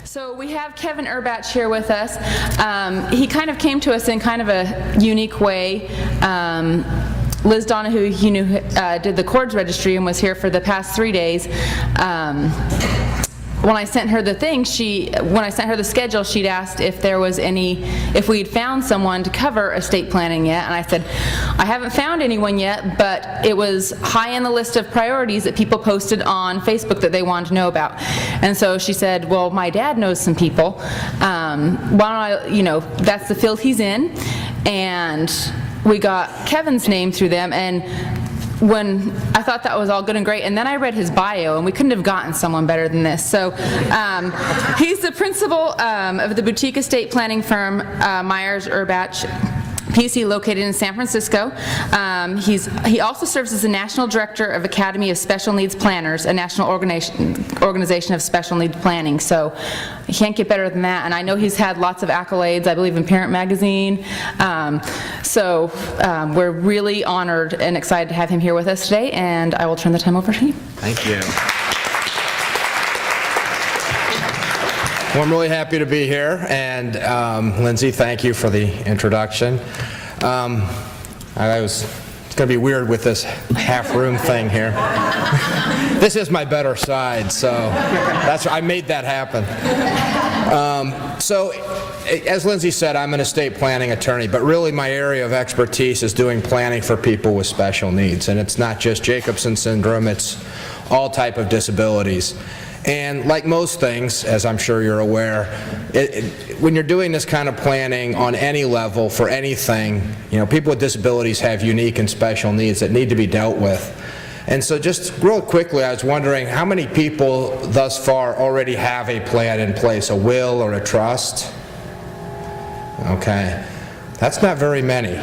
So we have Kevin Urbach here with us. He kind of came to us in kind of a unique way. Liz Donahue, you knew, did the Chords Registry and was here for the past 3 days. When I sent her the thing, when I sent her the schedule, she'd asked if there was if we'd found someone to cover estate planning yet, and I said, I haven't found anyone yet, but it was high on the list of priorities that people posted on Facebook that they wanted to know about. And so she said, well, my dad knows some people. Why don't I, that's the field he's in, and we got Kevin's name through them, and when I thought that was all good and great, and then I read his bio, and we couldn't have gotten someone better than this. So he's the principal of the boutique estate planning firm Myers Urbach PC, located in San Francisco. He also serves as the National Director of Academy of Special Needs Planners, a national organization of special needs planning. So you can't get better than that. And I know he's had lots of accolades, I believe in Parent Magazine. So we're really honored and excited to have him here with us today, and I will turn the time over to you. Thank you. Well, I'm really happy to be here, and Lindsay, thank you for the introduction. It's going to be weird with this half-room thing here. This is my better side, so I made that happen. So, as Lindsay said, I'm an estate planning attorney, but really my area of expertise is doing planning for people with special needs, and it's not just Jacobson syndrome, it's all type of disabilities. And like most things, as I'm sure you're aware, when you're doing this kind of planning on any level for anything, people with disabilities have unique and special needs that need to be dealt with. And so just real quickly, I was wondering how many people thus far already have a plan in place, a will or a trust? Okay, that's not very many.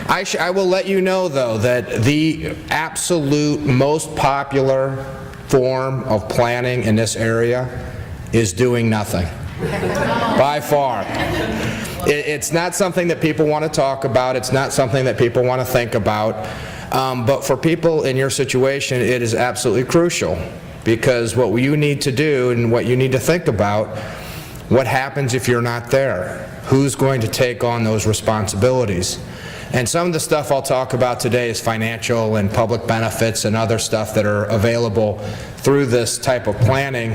I will let you know, though, that the absolute most popular form of planning in this area is doing nothing, by far. It's not something that people want to talk about. It's not something that people want to think about. But for people in your situation, it is absolutely crucial, because what you need to do and what you need to think about, what happens if you're not there? Who's going to take on those responsibilities? And some of the stuff I'll talk about today is financial and public benefits and other stuff that are available through this type of planning.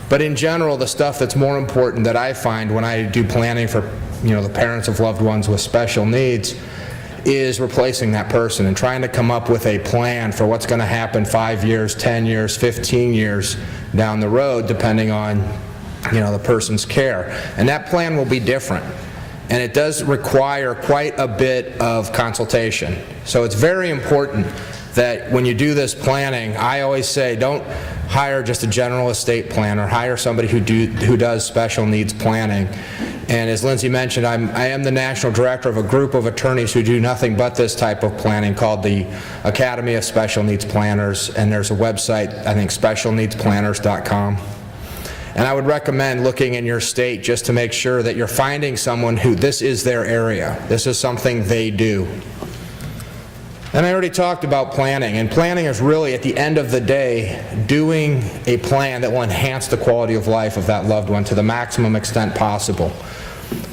But in general, the stuff that's more important that I find when I do planning for the parents of loved ones with special needs is replacing that person and trying to come up with a plan for what's going to happen 5 years, 10 years, 15 years down the road, depending on the person's care. And that plan will be different. And it does require quite a bit of consultation. So it's very important that when you do this planning, I always say don't hire just a general estate planner, hire somebody who does special needs planning. And as Lindsay mentioned, I am the national director of a group of attorneys who do nothing but this type of planning called the Academy of Special Needs Planners, and there's a website, I think specialneedsplanners.com. And I would recommend looking in your state just to make sure that you're finding someone who this is their area. This is something they do. And I already talked about planning, and planning is really, at the end of the day, doing a plan that will enhance the quality of life of that loved one to the maximum extent possible.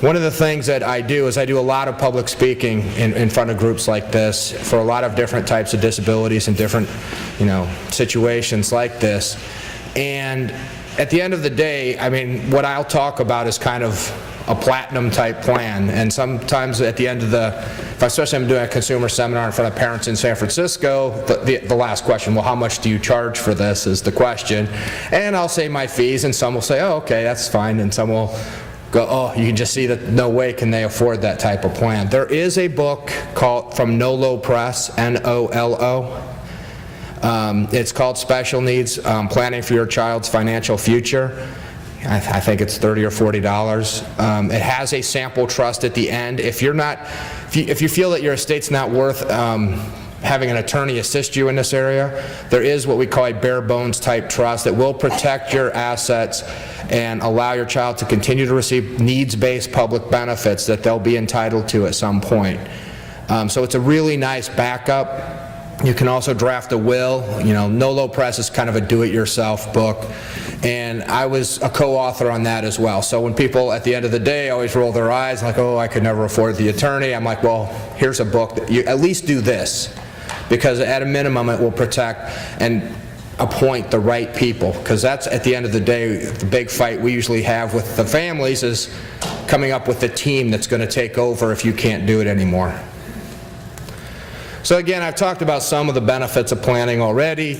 One of the things that I do is I do a lot of public speaking in front of groups like this for a lot of different types of disabilities and different, situations like this. And at the end of the day, what I'll talk about is kind of a platinum type plan, and sometimes at the end of especially I'm doing a consumer seminar in front of parents in San Francisco, the last question, well, how much do you charge for this, is the question. And I'll say my fees, and some will say, oh, okay, that's fine, and some will go, oh, you can just see that no way can they afford that type of plan. There is a book from NOLO Press, N-O-L-O. It's called Special Needs, Planning for Your Child's Financial Future. I think it's $30 or $40. It has a sample trust at the end. If you feel that your estate's not worth having an attorney assist you in this area, there is what we call a bare bones type trust that will protect your assets and allow your child to continue to receive needs-based public benefits that they'll be entitled to at some point. So it's a really nice backup. You can also draft a will. NOLO Press is kind of a do-it-yourself book. And I was a co-author on that as well. So when people at the end of the day always roll their eyes like, oh, I could never afford the attorney, I'm like, well, here's a book that you at least do this, because at a minimum it will protect and appoint the right people, because that's at the end of the day the big fight we usually have with the families is coming up with the team that's going to take over if you can't do it anymore. So again, I've talked about some of the benefits of planning already.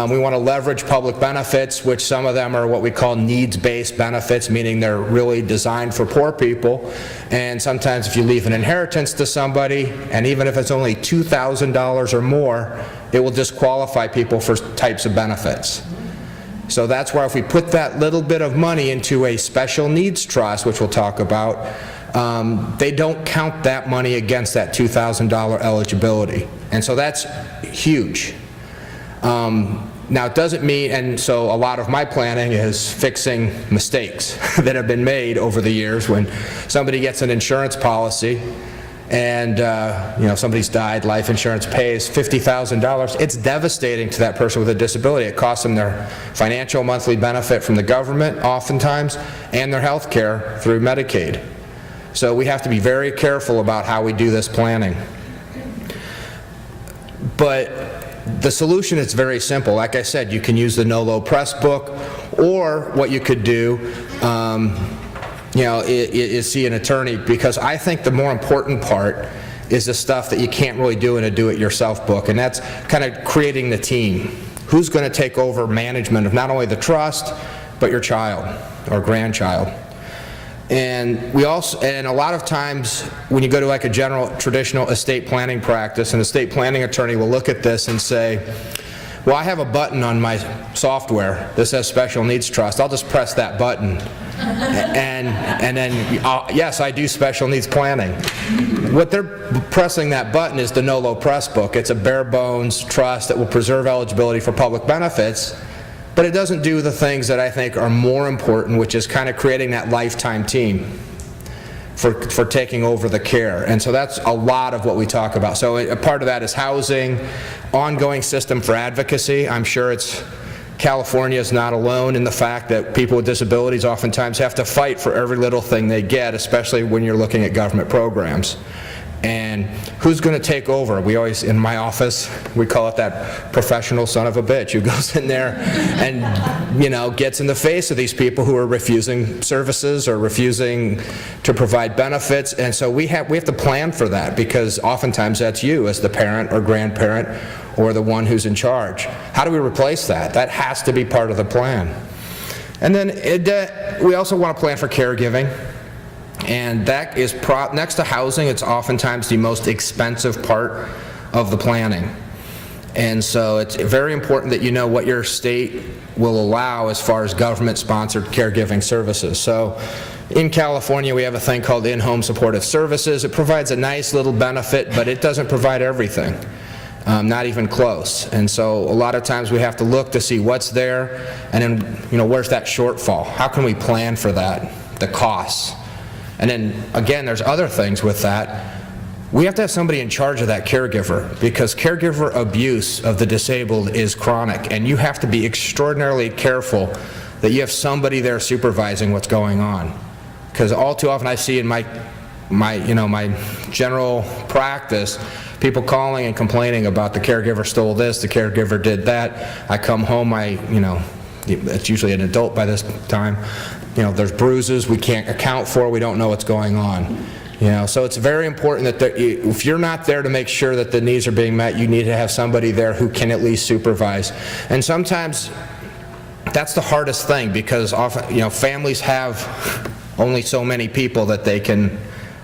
We want to leverage public benefits, which some of them are what we call needs-based benefits, meaning they're really designed for poor people. And sometimes if you leave an inheritance to somebody, and even if it's only $2,000 or more, it will disqualify people for types of benefits. So that's why if we put that little bit of money into a special needs trust, which we'll talk about, they don't count that money against that $2,000 eligibility. And so that's huge. Now it doesn't mean, and so a lot of my planning is fixing mistakes that have been made over the years when somebody gets an insurance policy and somebody's died, life insurance pays $50,000. It's devastating to that person with a disability. It costs them their financial monthly benefit from the government oftentimes and their health care through Medicaid. So we have to be very careful about how we do this planning. But the solution is very simple. Like I said, you can use the No-Low Press book, or what you could do is see an attorney, because I think the more important part is the stuff that you can't really do in a do-it-yourself book, and that's kind of creating the team. Who's going to take over management of not only the trust, but your child or grandchild? And a lot of times when you go to like a general traditional estate planning practice, an estate planning attorney will look at this and say, well, I have a button on my software that says special needs trust. I'll just press that button. And then, yes, I do special needs planning. What they're pressing that button is the No-Low Press book. It's a bare bones trust that will preserve eligibility for public benefits, but it doesn't do the things that I think are more important, which is kind of creating that lifetime team for taking over the care. And so that's a lot of what we talk about. So a part of that is housing, ongoing system for advocacy. I'm sure California is not alone in the fact that people with disabilities oftentimes have to fight for every little thing they get, especially when you're looking at government programs. And who's going to take over? We always, in my office, we call it that professional son of a bitch who goes in there and, gets in the face of these people who are refusing services or refusing to provide benefits. And so we have to plan for that, because oftentimes that's you as the parent or grandparent or the one who's in charge. How do we replace that? That has to be part of the plan. And then we also want to plan for caregiving. And that is, next to housing, it's oftentimes the most expensive part of the planning. And so it's very important that you know what your state will allow as far as government-sponsored caregiving services. So in California, we have a thing called in-home supportive services. It provides a nice little benefit, but it doesn't provide everything. Not even close. And so a lot of times we have to look to see what's there, and then, where's that shortfall? How can we plan for that? The costs. And then, again, there's other things with that. We have to have somebody in charge of that caregiver, because caregiver abuse of the disabled is chronic, and you have to be extraordinarily careful that you have somebody there supervising what's going on. Because all too often I see in my general practice, people calling and complaining about the caregiver stole this, the caregiver did that. I come home, it's usually an adult by this time, there's bruises we can't account for, we don't know what's going on. So it's very important that if you're not there to make sure that the needs are being met, you need to have somebody there who can at least supervise. And sometimes that's the hardest thing, because often, families have only so many people that they can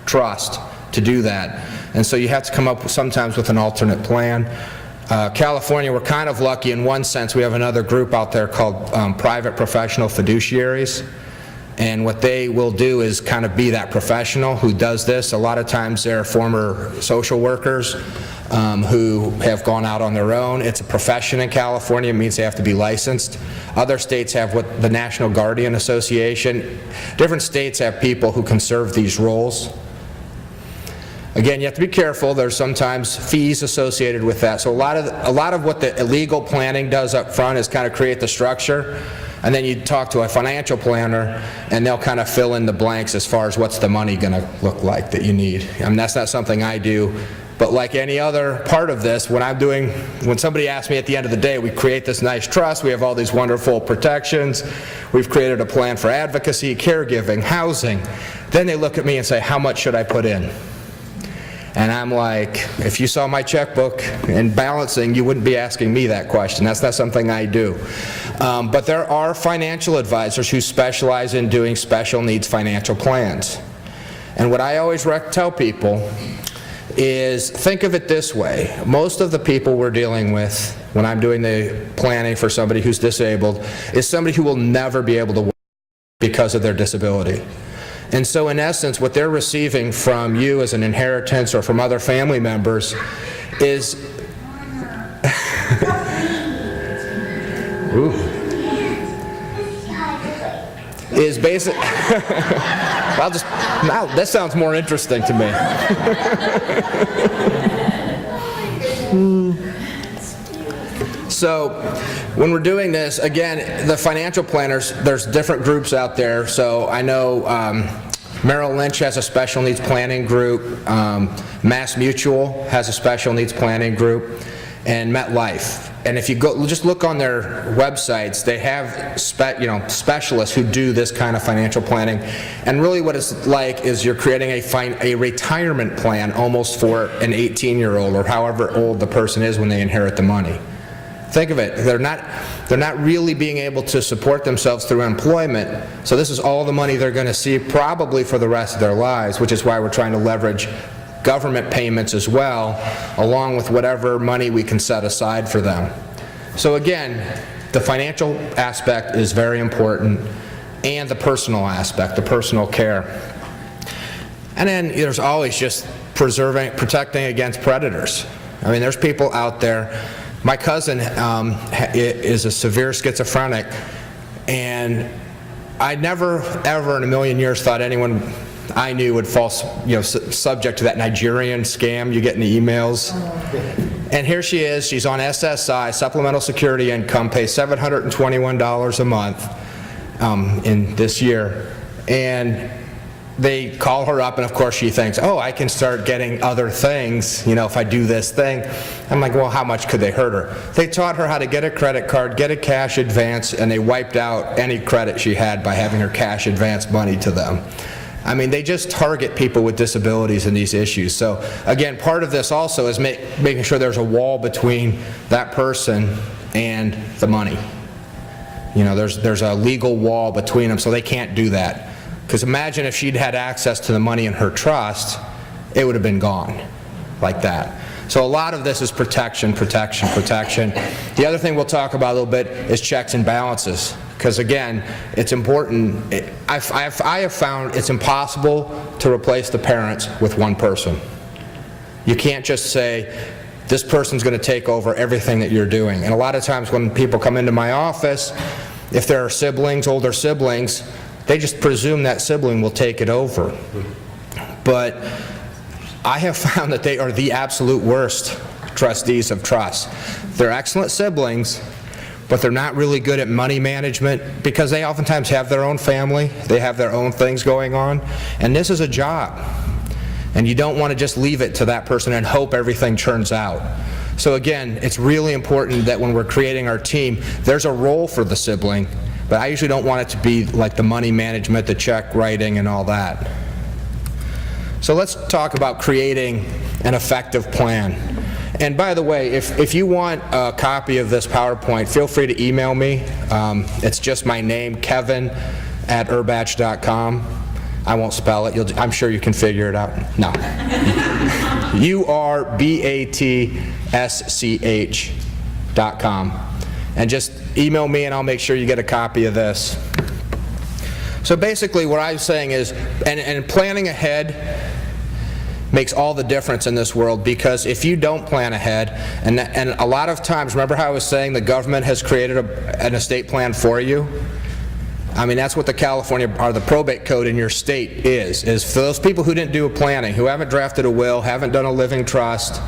trust to do that. And so you have to come up sometimes with an alternate plan. California, we're kind of lucky in one sense. We have another group out there called private professional fiduciaries. And what they will do is kind of be that professional who does this. A lot of times they're former social workers who have gone out on their own. It's a profession in California. It means they have to be licensed. Other states have what the National Guardian Association. Different states have people who can serve these roles. Again, you have to be careful. There's sometimes fees associated with that. So a lot of what the illegal planning does up front is kind of create the structure. And then you talk to a financial planner, and they'll kind of fill in the blanks as far as what's the money going to look like that you need. I mean, that's not something I do. But like any other part of this, when somebody asks me at the end of the day, we create this nice trust, we have all these wonderful protections, we've created a plan for advocacy, caregiving, housing, then they look at me and say, how much should I put in? And I'm like, if you saw my checkbook and balancing, you wouldn't be asking me that question. That's not something I do. But there are financial advisors who specialize in doing special needs financial plans. And what I always tell people is, think of it this way. Most of the people we're dealing with when I'm doing the planning for somebody who's disabled is somebody who will never be able to work because of their disability. And so in essence, what they're receiving from you as an inheritance or from other family members is is basic. Now that sounds more interesting to me. So when we're doing this, again, the financial planners, there's different groups out there. So I know Merrill Lynch has a special needs planning group, Mass Mutual has a special needs planning group, and MetLife. And if you just look on their websites, they have specialists who do this kind of financial planning. And really what it's like is you're creating a retirement plan almost for an 18-year-old or however old the person is when they inherit the money. Think of it, they're not really being able to support themselves through employment, so this is all the money they're going to see probably for the rest of their lives, which is why we're trying to leverage government payments as well, along with whatever money we can set aside for them. So again, the financial aspect is very important, and the personal aspect, the personal care. And then there's always just protecting against predators. I mean, there's people out there. My cousin is a severe schizophrenic, and I never, ever in a million years thought anyone I knew would fall, subject to that Nigerian scam you get in the emails. And here she is, she's on SSI, Supplemental Security Income, pays $721 a month in this year. And they call her up, and of course she thinks, oh, I can start getting other things, if I do this thing. I'm like, well, how much could they hurt her? They taught her how to get a credit card, get a cash advance, and they wiped out any credit she had by having her cash advance money to them. I mean, they just target people with disabilities and these issues. So again, part of this also is making sure there's a wall between that person and the money. There's a legal wall between them, so they can't do that. Because imagine if she'd had access to the money in her trust, it would have been gone like that. So a lot of this is protection, protection, protection. The other thing we'll talk about a little bit is checks and balances. Because again, it's important. I have found it's impossible to replace the parents with one person. You can't just say, this person's going to take over everything that you're doing. And a lot of times when people come into my office, if there are siblings, older siblings, they just presume that sibling will take it over. But I have found that they are the absolute worst trustees of trust. They're excellent siblings, but they're not really good at money management because they oftentimes have their own family, they have their own things going on, and this is a job. And you don't want to just leave it to that person and hope everything turns out. So again, it's really important that when we're creating our team, there's a role for the sibling, but I usually don't want it to be like the money management, the check writing, and all that. So let's talk about creating an effective plan. And by the way, if you want a copy of this PowerPoint, feel free to email me. It's just my name, Kevin@urbach.com. I won't spell it. I'm sure you can figure it out. No. URBATSCH.com. And just email me and I'll make sure you get a copy of this. So basically what I'm saying is, and planning ahead makes all the difference in this world, because if you don't plan ahead, and a lot of times, remember how I was saying the government has created an estate plan for you? I mean, that's what the California, or the probate code in your state is for those people who didn't do a planning, who haven't drafted a will, haven't done a living trust.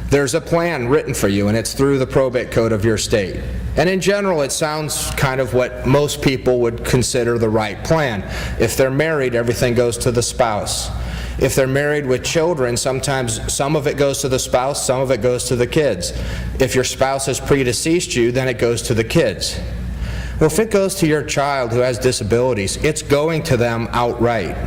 There's a plan written for you, and it's through the probate code of your state. And in general, it sounds kind of what most people would consider the right plan. If they're married, everything goes to the spouse. If they're married with children, sometimes some of it goes to the spouse, some of it goes to the kids. If your spouse has predeceased you, then it goes to the kids. Well, if it goes to your child who has disabilities, it's going to them outright.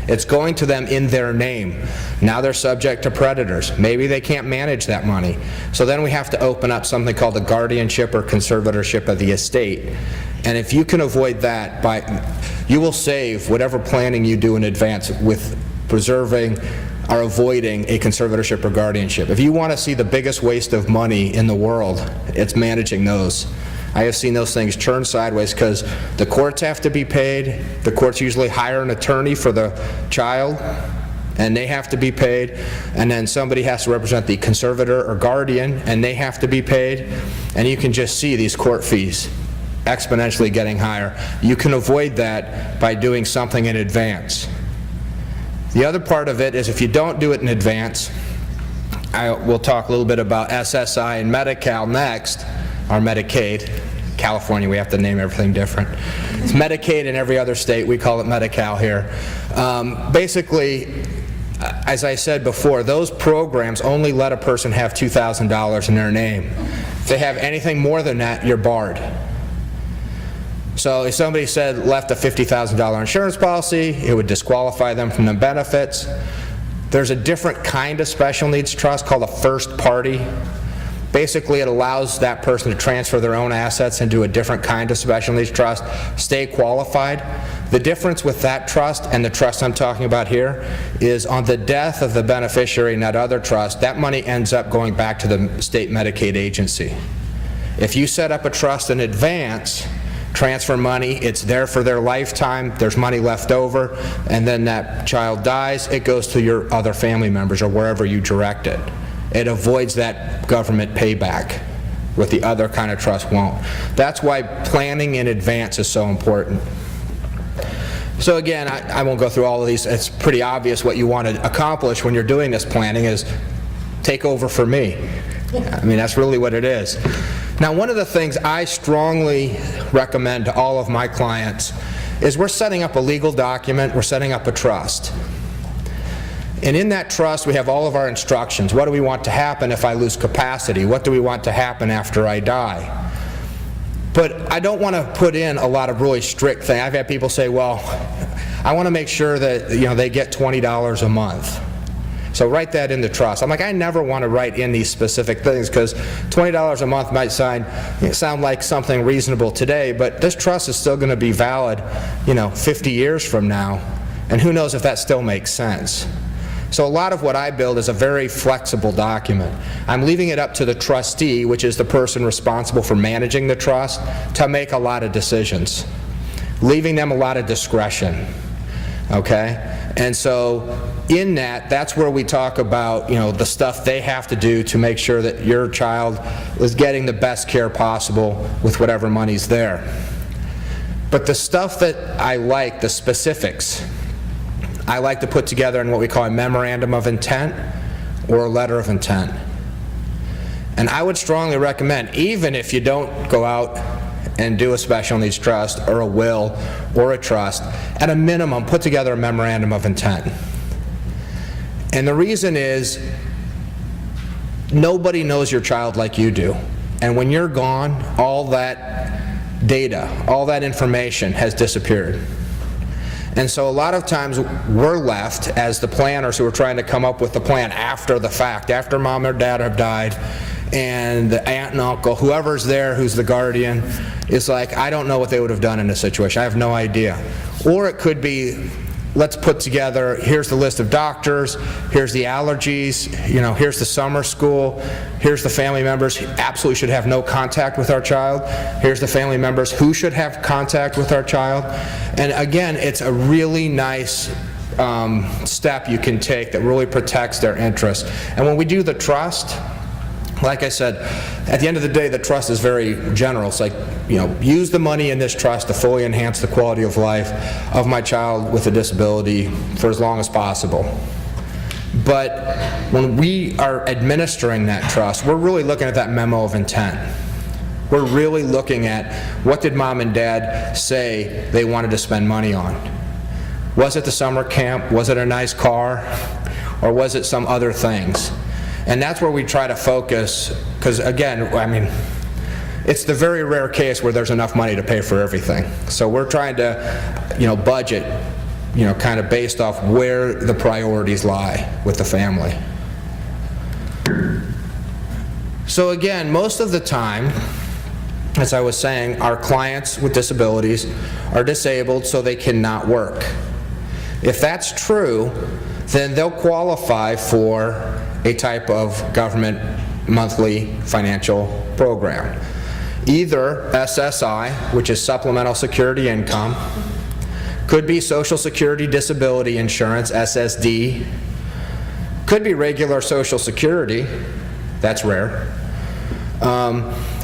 It's going to them in their name. Now they're subject to predators. Maybe they can't manage that money. So then we have to open up something called the guardianship or conservatorship of the estate. And if you can avoid that, you will save whatever planning you do in advance with preserving or avoiding a conservatorship or guardianship. If you want to see the biggest waste of money in the world, it's managing those. I have seen those things churn sideways because the courts have to be paid. The courts usually hire an attorney for the child, and they have to be paid. And then somebody has to represent the conservator or guardian, and they have to be paid. And you can just see these court fees exponentially getting higher. You can avoid that by doing something in advance. The other part of it is if you don't do it in advance, we'll talk a little bit about SSI and Medi-Cal next, or Medicaid. California, we have to name everything different. It's Medicaid in every other state. We call it Medi-Cal here. Basically, as I said before, those programs only let a person have $2,000 in their name. If they have anything more than that, you're barred. So if somebody left a $50,000 insurance policy, it would disqualify them from the benefits. There's a different kind of special needs trust called a first party. Basically, it allows that person to transfer their own assets into a different kind of special needs trust, stay qualified. The difference with that trust and the trust I'm talking about here is on the death of the beneficiary in that other trust, that money ends up going back to the state Medicaid agency. If you set up a trust in advance, transfer money, it's there for their lifetime, there's money left over, and then that child dies, it goes to your other family members or wherever you direct it. It avoids that government payback, what the other kind of trust won't. That's why planning in advance is so important. So again, I won't go through all of these. It's pretty obvious what you want to accomplish when you're doing this planning is take over for me. I mean, that's really what it is. Now, one of the things I strongly recommend to all of my clients is we're setting up a legal document, we're setting up a trust. And in that trust, we have all of our instructions. What do we want to happen if I lose capacity? What do we want to happen after I die? But I don't want to put in a lot of really strict things. I've had people say, well, I want to make sure that they get $20 a month. So write that in the trust. I'm like, I never want to write in these specific things because $20 a month might sound like something reasonable today, but this trust is still going to be valid, 50 years from now, and who knows if that still makes sense. So a lot of what I build is a very flexible document. I'm leaving it up to the trustee, which is the person responsible for managing the trust, to make a lot of decisions, leaving them a lot of discretion, okay? And so in that's where we talk about, the stuff they have to do to make sure that your child is getting the best care possible with whatever money's there. But the stuff that I like, the specifics, I like to put together in what we call a memorandum of intent or a letter of intent. And I would strongly recommend, even if you don't go out and do a special needs trust or a will or a trust, at a minimum, put together a memorandum of intent. And the reason is, nobody knows your child like you do. And when you're gone, all that data, all that information has disappeared. And so a lot of times we're left as the planners who are trying to come up with the plan after the fact, after mom or dad have died, and the aunt and uncle, whoever's there who's the guardian, is like, I don't know what they would have done in this situation. I have no idea. Or it could be, let's put together, here's the list of doctors, here's the allergies, here's the summer school, here's the family members who absolutely should have no contact with our child, here's the family members who should have contact with our child. And again, it's a really nice step you can take that really protects their interests. And when we do the trust, like I said, at the end of the day, the trust is very general. It's like, use the money in this trust to fully enhance the quality of life of my child with a disability for as long as possible. But when we are administering that trust, we're really looking at that memo of intent. We're really looking at what did mom and dad say they wanted to spend money on. Was it the summer camp? Was it a nice car? Or was it some other things? And that's where we try to focus, because again, I mean, it's the very rare case where there's enough money to pay for everything. So we're trying to, budget, kind of based off where the priorities lie with the family. So again, most of the time, as I was saying, our clients with disabilities are disabled so they cannot work. If that's true, then they'll qualify for a type of government monthly financial program. Either SSI, which is Supplemental Security Income, could be Social Security Disability Insurance, SSD, could be regular Social Security, that's rare.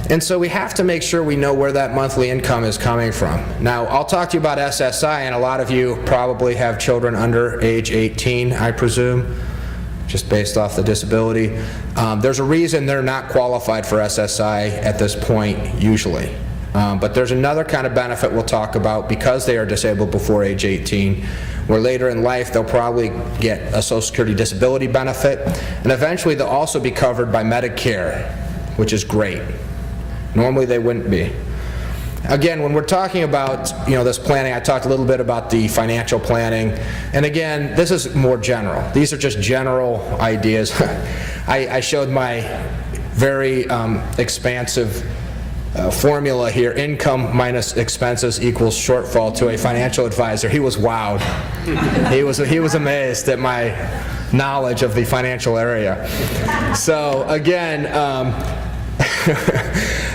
And so we have to make sure we know where that monthly income is coming from. Now, I'll talk to you about SSI, and a lot of you probably have children under age 18, I presume, just based off the disability. There's a reason they're not qualified for SSI at this point, usually. But there's another kind of benefit we'll talk about because they are disabled before age 18, where later in life they'll probably get a Social Security disability benefit, and eventually they'll also be covered by Medicare, which is great. Normally they wouldn't be. Again, when we're talking about this planning, I talked a little bit about the financial planning, and again, this is more general. These are just general ideas. I showed my very expansive formula here: income minus expenses equals shortfall, to a financial advisor. He was wowed. He was amazed at my knowledge of the financial area. So again,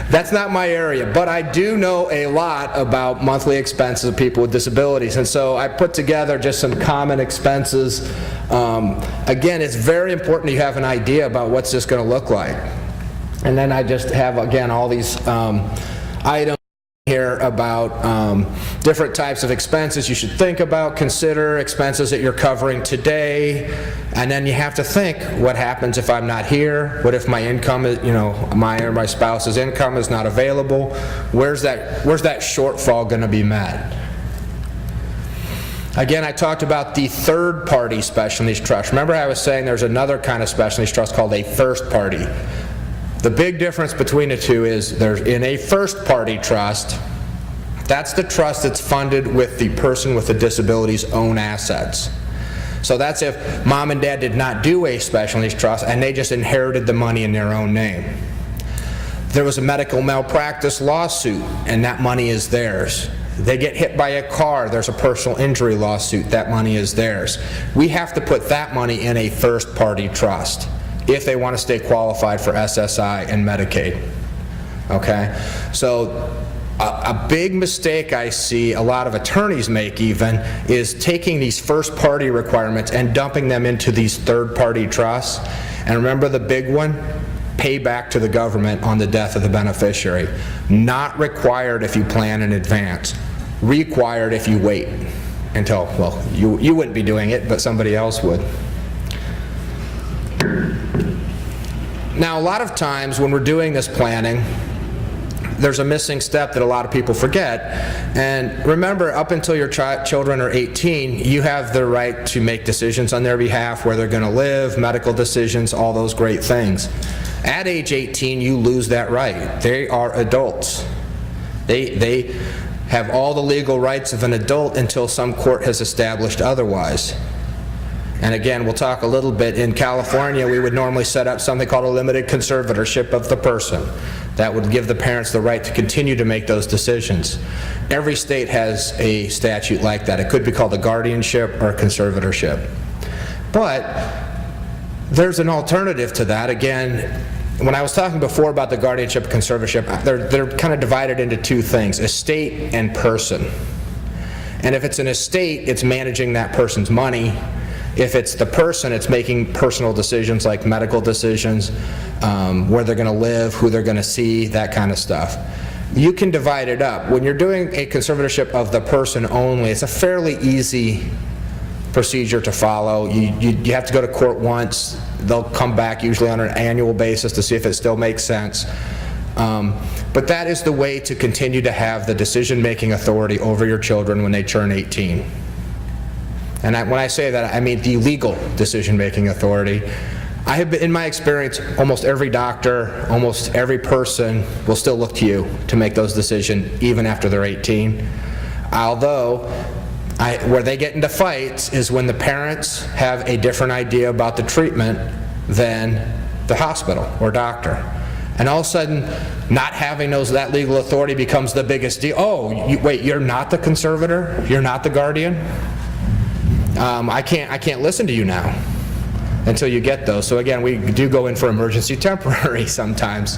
that's not my area, but I do know a lot about monthly expenses of people with disabilities, and so I put together just some common expenses. Again, it's very important you have an idea about what's this going to look like. And then I just have, again, all these items here about different types of expenses you should think about, consider expenses that you're covering today, and then you have to think, what happens if I'm not here? What if my income is, my or my spouse's income is not available? Where's that shortfall going to be met? Again, I talked about the third-party special needs trust. Remember I was saying there's another kind of special needs trust called a first-party. The big difference between the two is there's in a first-party trust, that's the trust that's funded with the person with the disability's own assets. So that's if mom and dad did not do a special needs trust and they just inherited the money in their own name. There was a medical malpractice lawsuit and that money is theirs. They get hit by a car, there's a personal injury lawsuit, that money is theirs. We have to put that money in a first-party trust if they want to stay qualified for SSI and Medicaid. Okay? So a big mistake I see a lot of attorneys make even is taking these first-party requirements and dumping them into these third-party trusts. And remember the big one? Pay back to the government on the death of the beneficiary. Not required if you plan in advance. Required if you wait until, well, you wouldn't be doing it, but somebody else would. Now, a lot of times when we're doing this planning, there's a missing step that a lot of people forget. And remember, up until your children are 18, you have the right to make decisions on their behalf, where they're going to live, medical decisions, all those great things. At age 18, you lose that right. They are adults. They have all the legal rights of an adult until some court has established otherwise. And again, we'll talk a little bit. In California, we would normally set up something called a limited conservatorship of the person. That would give the parents the right to continue to make those decisions. Every state has a statute like that. It could be called a guardianship or a conservatorship. But there's an alternative to that. Again, when I was talking before about the guardianship and conservatorship, they're kind of divided into two things: estate and person. And if it's an estate, it's managing that person's money. If it's the person, it's making personal decisions like medical decisions, where they're going to live, who they're going to see, that kind of stuff. You can divide it up. When you're doing a conservatorship of the person only, it's a fairly easy procedure to follow. You have to go to court once. They'll come back usually on an annual basis to see if it still makes sense. But that is the way to continue to have the decision-making authority over your children when they turn 18. And when I say that, I mean the legal decision-making authority. I have been, in my experience, almost every doctor, almost every person will still look to you to make those decisions even after they're 18. Although, where they get into fights is when the parents have a different idea about the treatment than the hospital or doctor. And all of a sudden, not having that legal authority becomes the biggest deal. Oh, wait, you're not the conservator? You're not the guardian? I can't listen to you now until you get those. So again, we do go in for emergency temporary sometimes.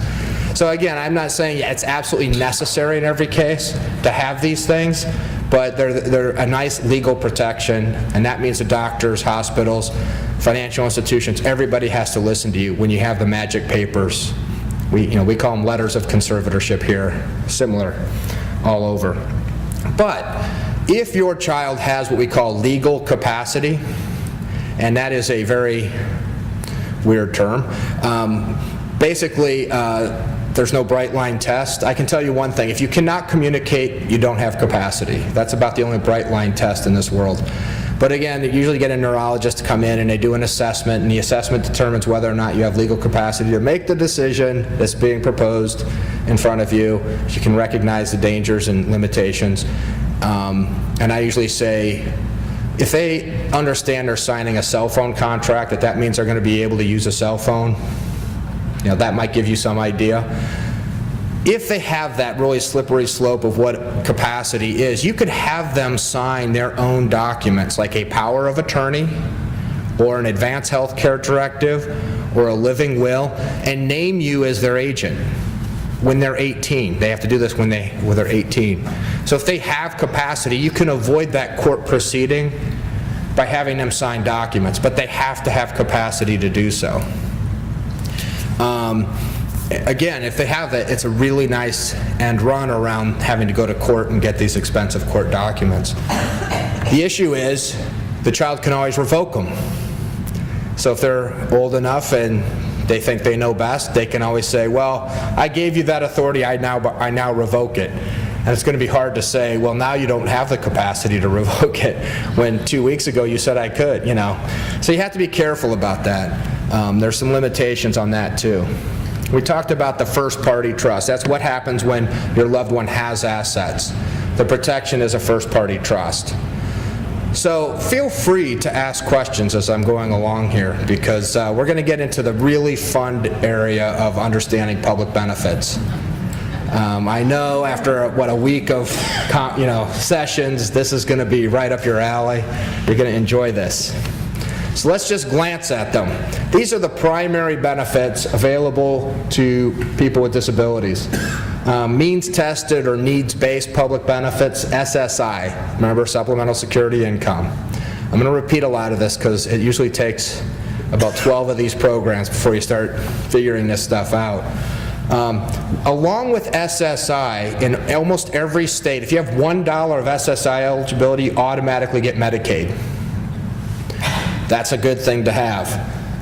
So again, I'm not saying it's absolutely necessary in every case to have these things, but they're a nice legal protection, and that means the doctors, hospitals, financial institutions, everybody has to listen to you when you have the magic papers. We call them letters of conservatorship here, similar all over. But if your child has what we call legal capacity, and that is a very weird term, basically there's no bright line test. I can tell you one thing: if you cannot communicate, you don't have capacity. That's about the only bright line test in this world. But again, you usually get a neurologist to come in and they do an assessment, and the assessment determines whether or not you have legal capacity to make the decision that's being proposed in front of you. You can recognize the dangers and limitations. And I usually say, if they understand they're signing a cell phone contract, that means they're going to be able to use a cell phone, that might give you some idea. If they have that really slippery slope of what capacity is, you could have them sign their own documents, like a power of attorney, or an advanced health care directive, or a living will, and name you as their agent when they're 18. They have to do this when they're 18. So if they have capacity, you can avoid that court proceeding by having them sign documents, but they have to have capacity to do so. Again, if they have it, it's a really nice end run around having to go to court and get these expensive court documents. The issue is the child can always revoke them. So if they're old enough and they think they know best, they can always say, well, I gave you that authority, I now revoke it. And it's going to be hard to say, well, now you don't have the capacity to revoke it when 2 weeks ago you said I could, So you have to be careful about that. There's some limitations on that too. We talked about the first-party trust. That's what happens when your loved one has assets. The protection is a first-party trust. So feel free to ask questions as I'm going along here, because we're going to get into the really fun area of understanding public benefits. I know after a week of sessions, this is going to be right up your alley. You're going to enjoy this. So let's just glance at them. These are the primary benefits available to people with disabilities. Means-tested or needs-based public benefits, SSI, remember, Supplemental Security Income. I'm going to repeat a lot of this because it usually takes about 12 of these programs before you start figuring this stuff out. Along with SSI, in almost every state, if you have $1 of SSI eligibility, you automatically get Medicaid. That's a good thing to have.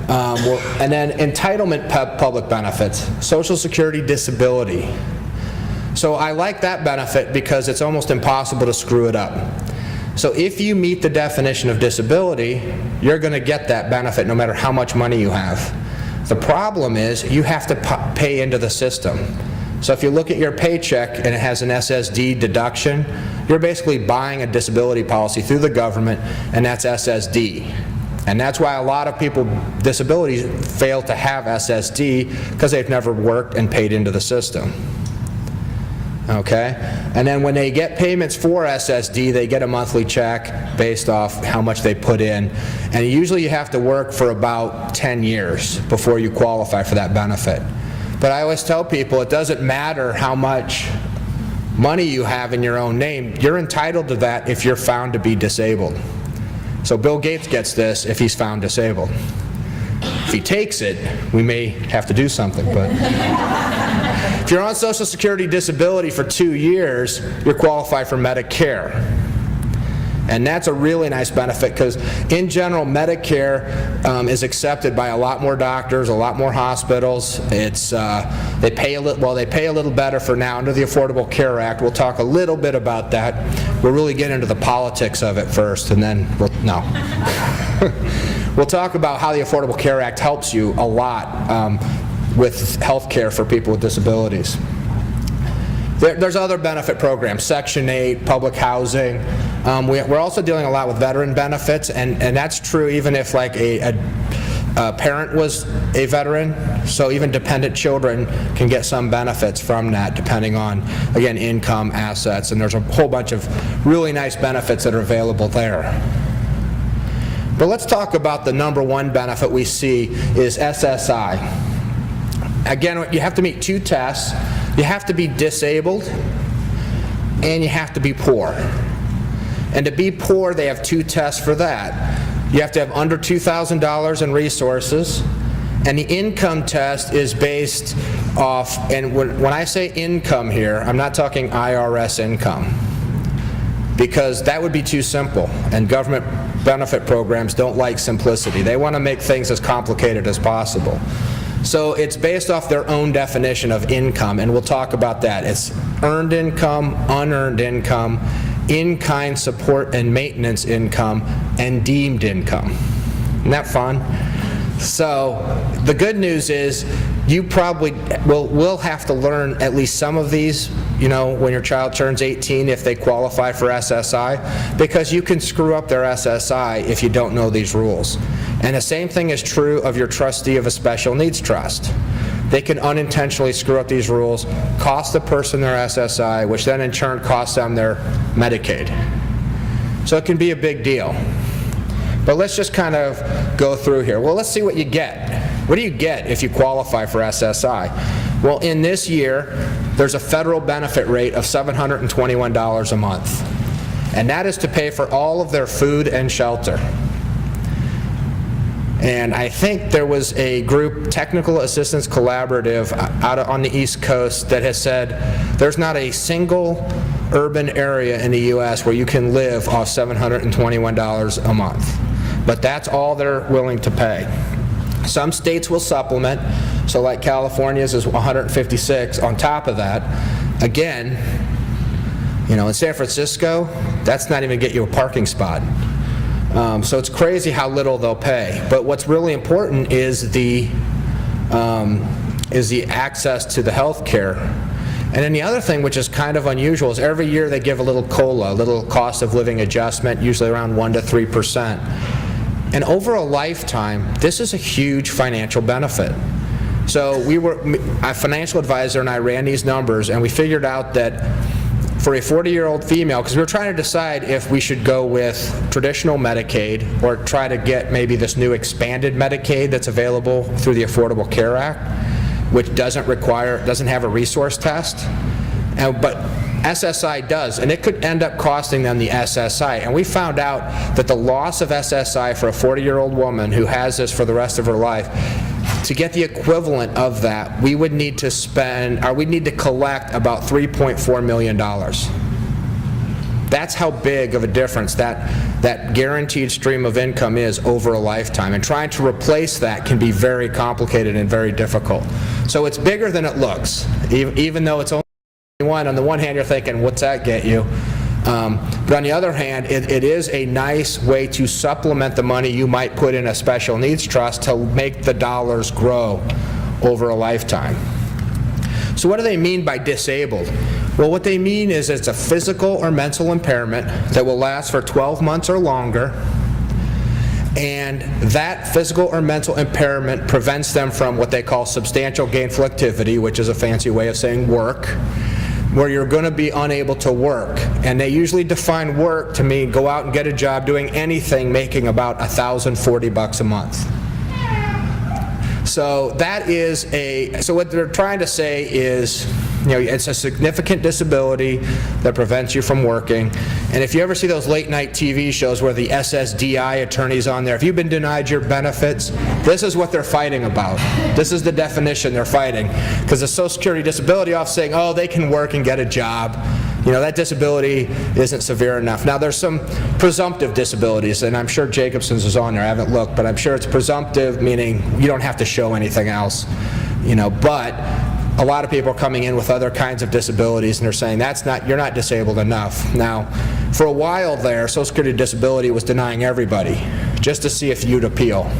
And then entitlement public benefits, Social Security disability. So I like that benefit because it's almost impossible to screw it up. So if you meet the definition of disability, you're going to get that benefit no matter how much money you have. The problem is you have to pay into the system. So if you look at your paycheck and it has an SSD deduction, you're basically buying a disability policy through the government, and that's SSD. And that's why a lot of people with disabilities fail to have SSD, because they've never worked and paid into the system. Okay? And then when they get payments for SSD, they get a monthly check based off how much they put in. And usually you have to work for about 10 years before you qualify for that benefit. But I always tell people it doesn't matter how much money you have in your own name. You're entitled to that if you're found to be disabled. So Bill Gates gets this if he's found disabled. If he takes it, we may have to do something. But if you're on Social Security disability for 2 years, you're qualified for Medicare. And that's a really nice benefit because, in general, Medicare is accepted by a lot more doctors, a lot more hospitals. They pay a little better for now under the Affordable Care Act. We'll talk a little bit about that. We'll really get into the politics of it first, and then we'll talk about how the Affordable Care Act helps you a lot with health care for people with disabilities. There's other benefit programs, Section 8, public housing. We're also dealing a lot with veteran benefits, and that's true even if like a parent was a veteran, so even dependent children can get some benefits from that depending on, again, income, assets, and there's a whole bunch of really nice benefits that are available there. But let's talk about the number one benefit we see is SSI. Again, you have to meet two tests. You have to be disabled, and you have to be poor. And to be poor, they have two tests for that. You have to have under $2,000 in resources, and the income test is based off, and when I say income here, I'm not talking IRS income, because that would be too simple, and government benefit programs don't like simplicity. They want to make things as complicated as possible. So it's based off their own definition of income, and we'll talk about that. It's earned income, unearned income, in-kind support and maintenance income, and deemed income. Isn't that fun? So the good news is you probably will have to learn at least some of these, when your child turns 18 if they qualify for SSI, because you can screw up their SSI if you don't know these rules. And the same thing is true of your trustee of a special needs trust. They can unintentionally screw up these rules, cost the person their SSI, which then in turn costs them their Medicaid. So it can be a big deal. But let's just kind of go through here. Well, let's see what you get. What do you get if you qualify for SSI? Well, in this year, there's a federal benefit rate of $721 a month. And that is to pay for all of their food and shelter. And I think there was a group, Technical Assistance Collaborative, out on the East Coast that has said there's not a single urban area in the U.S. where you can live off $721 a month. But that's all they're willing to pay. Some states will supplement, so like California's is $156 on top of that. Again, in San Francisco, that's not even get you a parking spot. So it's crazy how little they'll pay. But what's really important is the access to the health care. And then the other thing, which is kind of unusual, is every year they give a little COLA, a little cost of living adjustment, usually around 1 to 3%. And over a lifetime, this is a huge financial benefit. So a financial advisor and I ran these numbers, and we figured out that for a 40-year-old female, because we were trying to decide if we should go with traditional Medicaid or try to get maybe this new expanded Medicaid that's available through the Affordable Care Act, which doesn't have a resource test, but SSI does, and it could end up costing them the SSI. And we found out that the loss of SSI for a 40-year-old woman who has this for the rest of her life, to get the equivalent of that, we would need to collect about $3.4 million. That's how big of a difference that guaranteed stream of income is over a lifetime. And trying to replace that can be very complicated and very difficult. So it's bigger than it looks, even though it's only one. On the one hand, you're thinking, what's that get you? But on the other hand, it is a nice way to supplement the money you might put in a special needs trust to make the dollars grow over a lifetime. So what do they mean by disabled? Well, what they mean is it's a physical or mental impairment that will last for 12 months or longer, and that physical or mental impairment prevents them from what they call substantial gainful activity, which is a fancy way of saying work, where you're going to be unable to work. And they usually define work to mean go out and get a job doing anything making about $1,040 a month. So what they're trying to say is, it's a significant disability that prevents you from working. And if you ever see those late night TV shows where the SSDI attorney's on there, if you've been denied your benefits, this is what they're fighting about. This is the definition they're fighting. Because the Social Security Disability Office is saying, oh, they can work and get a job. that disability isn't severe enough. Now, there's some presumptive disabilities, and I'm sure Jacobson's is on there. I haven't looked, but I'm sure it's presumptive, meaning you don't have to show anything else. But a lot of people are coming in with other kinds of disabilities, and they're saying you're not disabled enough. Now, for a while there, Social Security disability was denying everybody just to see if you'd appeal.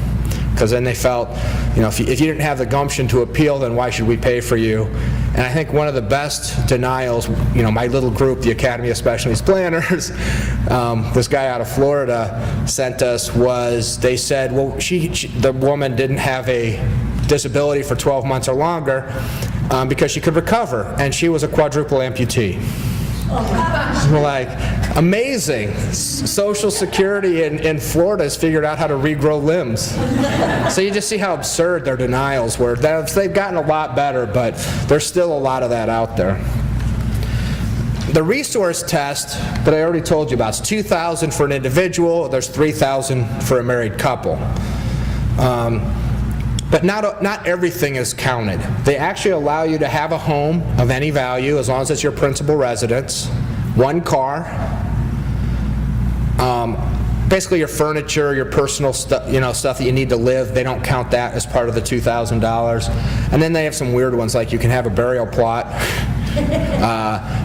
Because then they felt, if you didn't have the gumption to appeal, then why should we pay for you? And I think one of the best denials, my little group, the Academy of Special Needs Planners, this guy out of Florida sent us was, they said, well, the woman didn't have a disability for 12 months or longer because she could recover, and she was a quadruple amputee. We're like, amazing. Social Security in Florida has figured out how to regrow limbs. So you just see how absurd their denials were. They've gotten a lot better, but there's still a lot of that out there. The resource test that I already told you about is $2,000 for an individual. There's $3,000 for a married couple. But not everything is counted. They actually allow you to have a home of any value as long as it's your principal residence, one car, basically your furniture, your personal stuff, stuff that you need to live. They don't count that as part of the $2,000. And then they have some weird ones, like you can have a burial plot.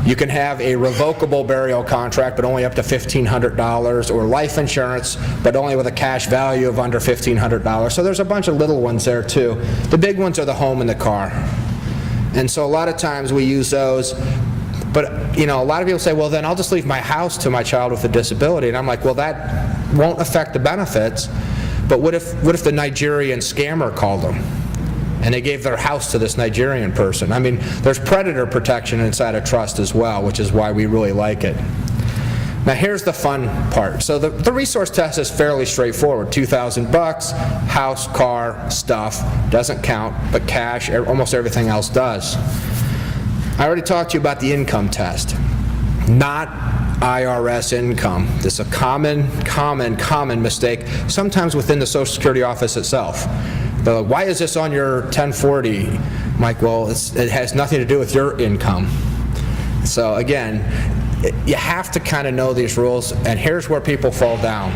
You can have a revocable burial contract, but only up to $1,500, or life insurance, but only with a cash value of under $1,500. So there's a bunch of little ones there too. The big ones are the home and the car. And so a lot of times we use those. But a lot of people say, well, then I'll just leave my house to my child with a disability. And I'm like, well, that won't affect the benefits. But what if the Nigerian scammer called them? And they gave their house to this Nigerian person. I mean, there's predator protection inside a trust as well, which is why we really like it. Now here's the fun part. So the resource test is fairly straightforward. $2,000, house, car, stuff, doesn't count, but cash, almost everything else does. I already talked to you about the income test, not IRS income. This is a common mistake, sometimes within the Social Security office itself. They're like, why is this on your 1040? I'm like, well, it has nothing to do with your income. So again, you have to kind of know these rules, and here's where people fall down.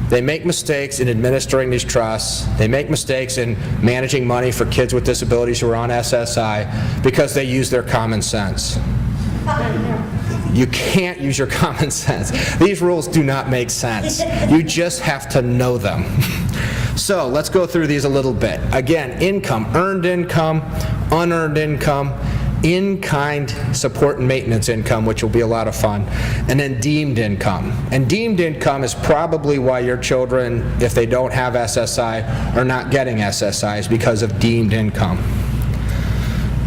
They make mistakes in administering these trusts. They make mistakes in managing money for kids with disabilities who are on SSI because they use their common sense. You can't use your common sense. These rules do not make sense. You just have to know them. So let's go through these a little bit. Again, income, earned income, unearned income, in-kind support and maintenance income, which will be a lot of fun, and then deemed income. And deemed income is probably why your children, if they don't have SSI, are not getting SSIs, because of deemed income.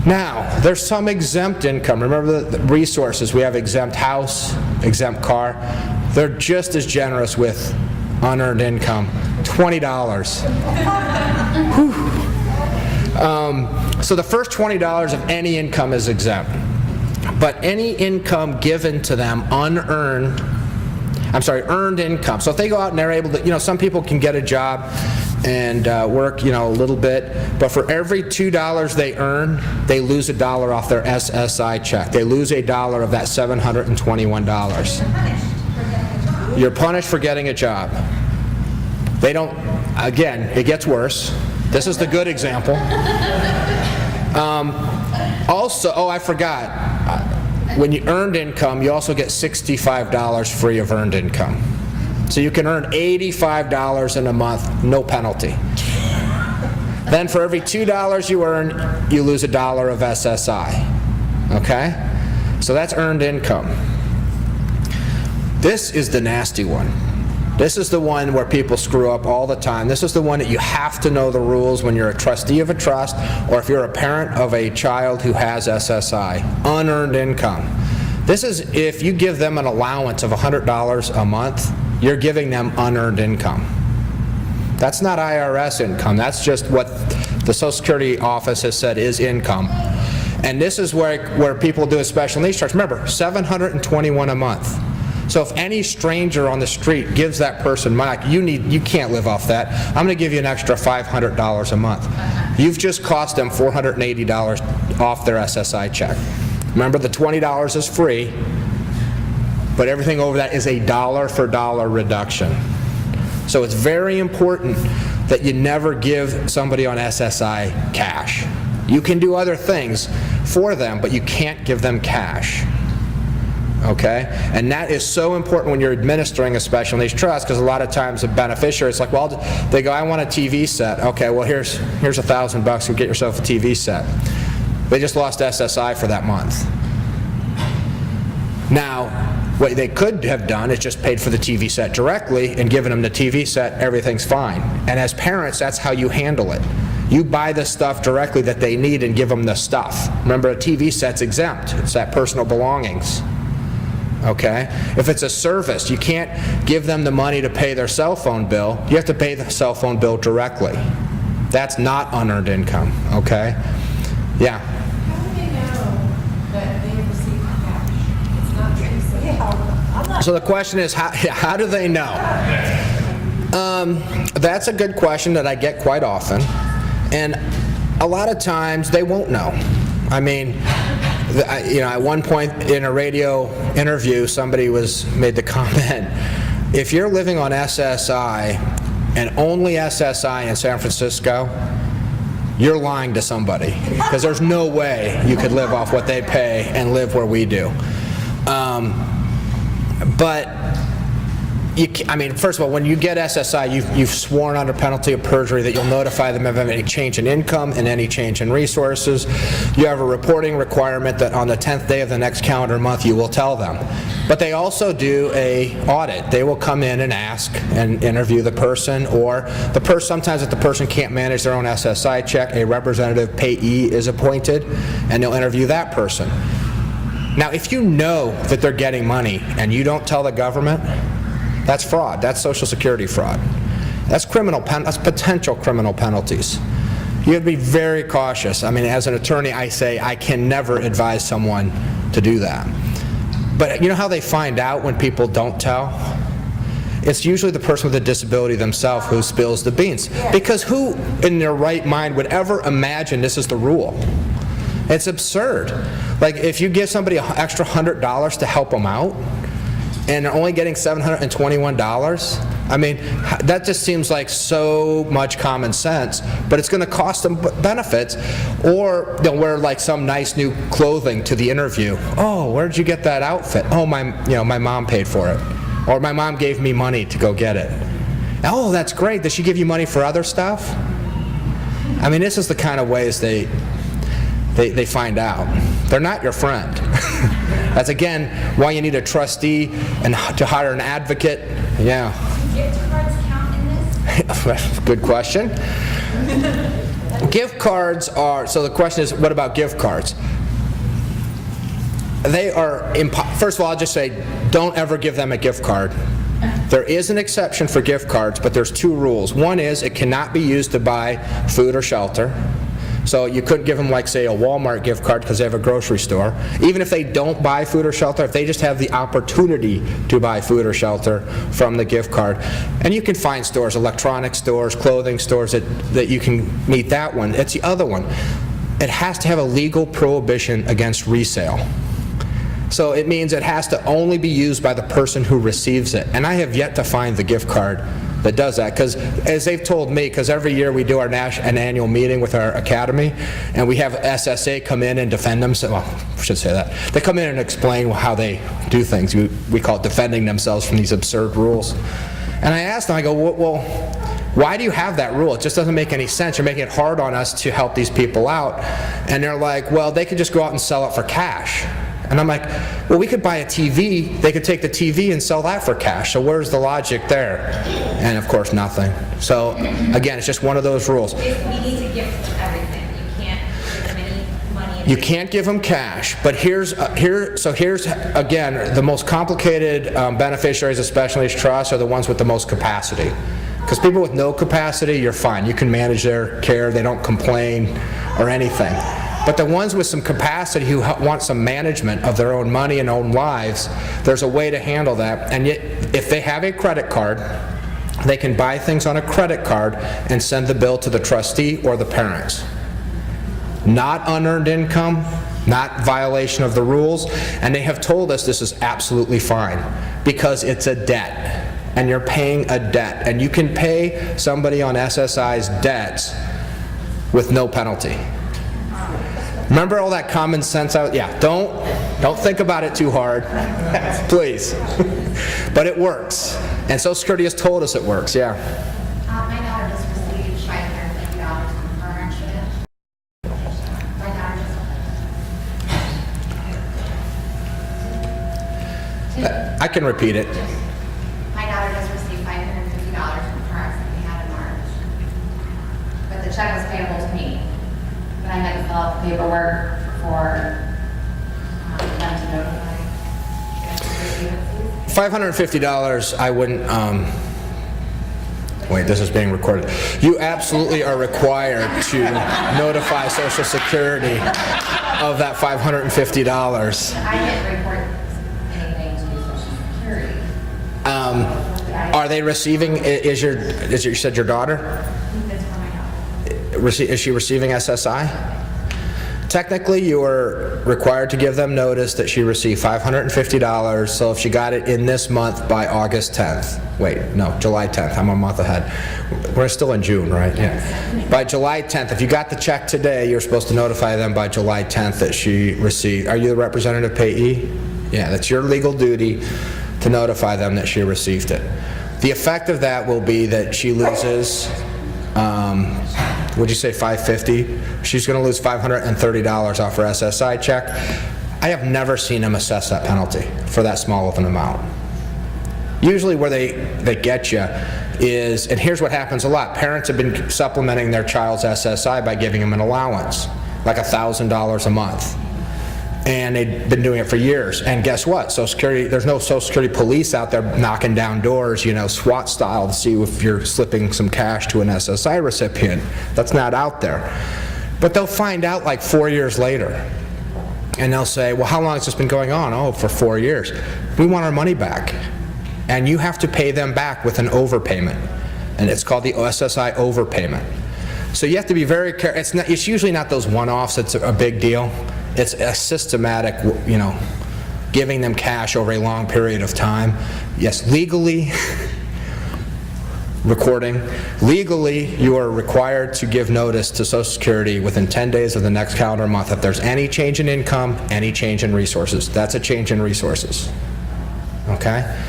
Now, there's some exempt income. Remember the resources. We have exempt house, exempt car. They're just as generous with unearned income. $20. So the first $20 of any income is exempt. But any income given to them earned income. So if they go out and they're able to, some people can get a job and work, a little bit, but for every $2 they earn, they lose $1 off their SSI check. They lose $1 of that $721. You're punished for getting a job. They don't, again, it gets worse. This is the good example. Also, I forgot, when you earned income, you also get $65 free of earned income. So you can earn $85 in a month, no penalty. Then for every $2 you earn, you lose $1 of SSI. Okay? So that's earned income. This is the nasty one. This is the one where people screw up all the time. This is the one that you have to know the rules when you're a trustee of a trust, or if you're a parent of a child who has SSI. Unearned income. This is if you give them an allowance of $100 a month, you're giving them unearned income. That's not IRS income. That's just what the Social Security office has said is income. And this is where people do a special needs trust. Remember, $721 a month. So if any stranger on the street gives that person money, you can't live off that. I'm going to give you an extra $500 a month. You've just cost them $480 off their SSI check. Remember, the $20 is free, but everything over that is a dollar for dollar reduction. So it's very important that you never give somebody on SSI cash. You can do other things for them, but you can't give them cash. Okay? And that is so important when you're administering a special needs trust, because a lot of times a beneficiary, it's like, well, they go, I want a TV set. Okay, well, here's $1,000, you get yourself a TV set. They just lost SSI for that month. Now, what they could have done is just paid for the TV set directly and given them the TV set, everything's fine. And as parents, that's how you handle it. You buy the stuff directly that they need and give them the stuff. Remember, a TV set's exempt. It's that personal belongings. Okay? If it's a service, you can't give them the money to pay their cell phone bill. You have to pay the cell phone bill directly. That's not unearned income. Okay? Yeah. How do they know that they received cash? It's not true. So the question is, how do they know? That's a good question that I get quite often. And a lot of times they won't know. I mean, at one point in a radio interview, somebody made the comment, if you're living on SSI and only SSI in San Francisco, you're lying to somebody, because there's no way you could live off what they pay and live where we do. But first of all, when you get SSI, you've sworn under penalty of perjury that you'll notify them of any change in income and any change in resources. You have a reporting requirement that on the 10th day of the next calendar month you will tell them. But they also do a audit. They will come in and ask and interview the person, or sometimes if the person can't manage their own SSI check, a representative payee is appointed, and they'll interview that person. Now, if you know that they're getting money and you don't tell the government, that's fraud. That's Social Security fraud. That's that's potential criminal penalties. You have to be very cautious. I mean, as an attorney, I say I can never advise someone to do that. But you know how they find out when people don't tell? It's usually the person with a disability themselves who spills the beans. Because who in their right mind would ever imagine this is the rule? It's absurd. Like, if you give somebody an extra $100 to help them out, and they're only getting $721, I mean, that just seems like so much common sense, but it's going to cost them benefits. Or they'll wear like some nice new clothing to the interview. Oh, where did you get that outfit? Oh, my mom paid for it. Or my mom gave me money to go get it. Oh, that's great. Does she give you money for other stuff? I mean, this is the kind of ways they find out. They're not your friend. That's, again, why you need a trustee and to hire an advocate. Yeah. Do gift cards count in this? Good question. Gift cards are, so the question is, what about gift cards? They are, first of all, I'll just say, don't ever give them a gift card. There is an exception for gift cards, but there's two rules. One is it cannot be used to buy food or shelter. So you couldn't give them, like, say, a Walmart gift card because they have a grocery store. Even if they don't buy food or shelter, if they just have the opportunity to buy food or shelter from the gift card. And you can find stores, electronic stores, clothing stores, that you can meet that one. It's the other one. It has to have a legal prohibition against resale. So it means it has to only be used by the person who receives it. And I have yet to find the gift card that does that, because as they've told me, because every year we do an annual meeting with our academy, and we have SSA come in and defend themselves. Well, I should say that. They come in and explain how they do things. We call it defending themselves from these absurd rules. And I asked them, I go, well, why do you have that rule? It just doesn't make any sense. You're making it hard on us to help these people out. And they're like, well, they could just go out and sell it for cash. And I'm like, well, we could buy a TV. They could take the TV and sell that for cash. So where's the logic there? And of course, nothing. So again, it's just one of those rules. We need to gift them everything. You can't give them any money. You can't give them cash. But here's again, the most complicated beneficiaries of special needs trusts are the ones with the most capacity. Because people with no capacity, you're fine. You can manage their care. They don't complain or anything. But the ones with some capacity who want some management of their own money and own lives, there's a way to handle that. And yet, if they have a credit card, they can buy things on a credit card and send the bill to the trustee or the parents. Not unearned income, not violation of the rules, and they have told us this is absolutely fine, because it's a debt, and you're paying a debt, and you can pay somebody on SSI's debts with no penalty. Remember all that common sense out? Yeah, don't think about it too hard, please. But it works, and Social Security has told us it works, yeah. My daughter just received $550 from a car accident. My daughter just... I can repeat it. My daughter just received $550 from a car accident we had in March. But the check was payable to me. But I had to fill out the paperwork for them to notify. $550, I wouldn't, wait, this is being recorded. You absolutely are required to notify Social Security of that $550. I didn't report anything to Social Security. Are they receiving, you said your daughter? That's for my daughter. Is she receiving SSI? Technically, you are required to give them notice that she received $550, so if she got it in this month by August 10th, wait, no, July 10th, I'm a month ahead. We're still in June, right? Yeah. By July 10th, if you got the check today, you're supposed to notify them by July 10th that she received. Are you the representative payee? Yeah, that's your legal duty to notify them that she received it. The effect of that will be that she loses, would you say $550? She's going to lose $530 off her SSI check. I have never seen them assess that penalty for that small of an amount. Usually where they get you is, and here's what happens a lot, parents have been supplementing their child's SSI by giving them an allowance, like $1,000 a month. And they've been doing it for years. And guess what? Social Security, there's no Social Security police out there knocking down doors, SWAT style, to see if you're slipping some cash to an SSI recipient. That's not out there. But they'll find out like 4 years later. And they'll say, well, how long has this been going on? Oh, for 4 years. We want our money back. And you have to pay them back with an overpayment. And it's called the SSI overpayment. So you have to be very careful. It's usually not those one-offs that's a big deal. It's a systematic, giving them cash over a long period of time. Yes, legally, legally, you are required to give notice to Social Security within 10 days of the next calendar month if there's any change in income, any change in resources. That's a change in resources. Okay?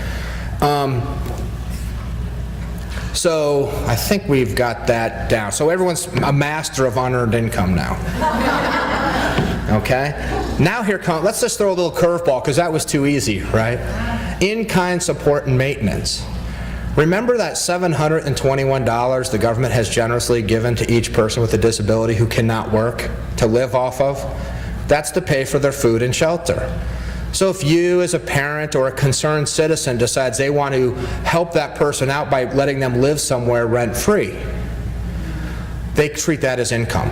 So I think we've got that down. So everyone's a master of unearned income now. Okay? Now let's just throw a little curveball, because that was too easy, right? In-kind support and maintenance. Remember that $721 the government has generously given to each person with a disability who cannot work to live off of? That's to pay for their food and shelter. So if you as a parent or a concerned citizen decides they want to help that person out by letting them live somewhere rent-free, they treat that as income.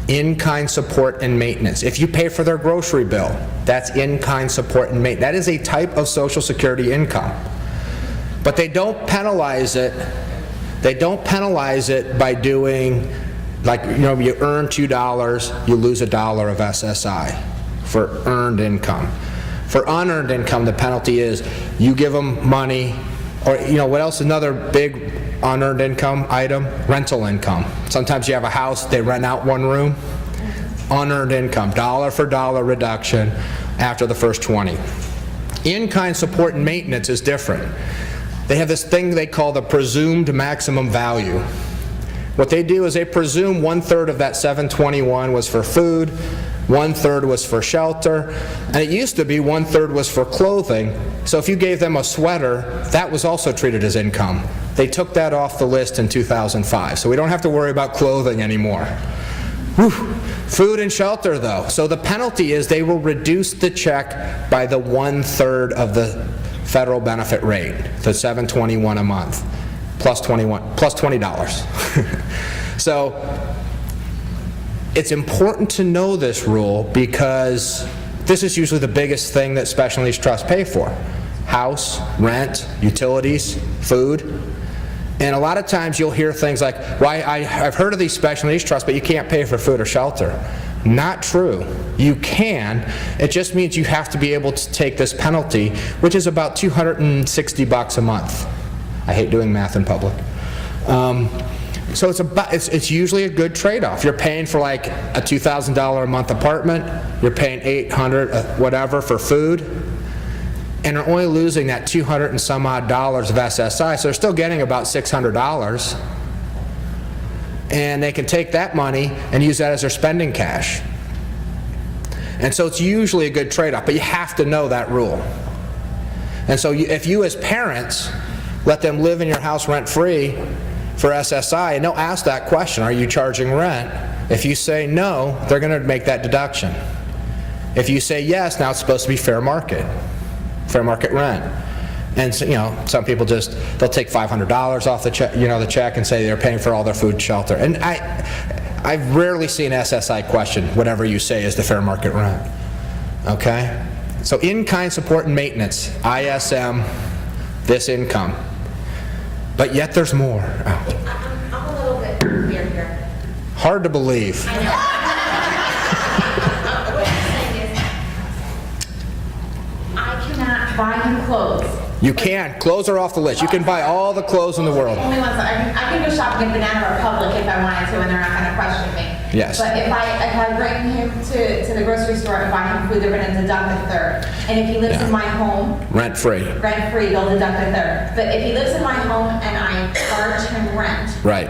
In-kind support and maintenance. If you pay for their grocery bill, that's in-kind support and maintenance. That is a type of Social Security income. But they don't penalize it. They don't penalize it by doing, like, you earn $2, you lose $1 of SSI for earned income. For unearned income, the penalty is you give them money, or what else? Another big unearned income item, rental income. Sometimes you have a house, they rent out one room. Unearned income, dollar for dollar reduction after the first 20. In-kind support and maintenance is different. They have this thing they call the presumed maximum value. What they do is they presume 1/3 of that $721 was for food, 1/3 was for shelter, and it used to be 1/3 was for clothing. So if you gave them a sweater, that was also treated as income. They took that off the list in 2005, so we don't have to worry about clothing anymore. Whew. Food and shelter, though. So the penalty is they will reduce the check by the 1/3 of the federal benefit rate, the $721 a month, plus $20. So it's important to know this rule, because this is usually the biggest thing that special needs trusts pay for. House, rent, utilities, food. And a lot of times you'll hear things like, well, I've heard of these special needs trusts, but you can't pay for food or shelter. Not true. You can. It just means you have to be able to take this penalty, which is about $260 a month. I hate doing math in public. So it's usually a good trade-off. You're paying for like a $2,000 a month apartment, you're paying $800 whatever for food, and are only losing that 200 and some odd dollars of SSI, so they're still getting about $600. And they can take that money and use that as their spending cash. And so it's usually a good trade-off, but you have to know that rule. And so if you as parents let them live in your house rent-free for SSI, and they'll ask that question, are you charging rent? If you say no, they're going to make that deduction. If you say yes, now it's supposed to be fair market rent. And so, some people they'll take $500 off the check, the check, and say they're paying for all their food and shelter. And I've rarely seen SSI question whatever you say is the fair market rent. Okay? So in-kind support and maintenance, ISM, this income. But yet there's more. I'm a little bit weird here. Hard to believe. I know. What I'm saying is, I cannot buy you clothes. You can. Clothes are off the list. You can buy all the clothes in the world. Only ones I can go shopping at Banana Republic if I wanted to, and they're not going to question me. Yes. But if I bring him to the grocery store and buy him food, they're going to deduct a third. And if he lives in my home, Rent-free. rent-free, they'll deduct a third. But if he lives in my home and I charge him rent, Right.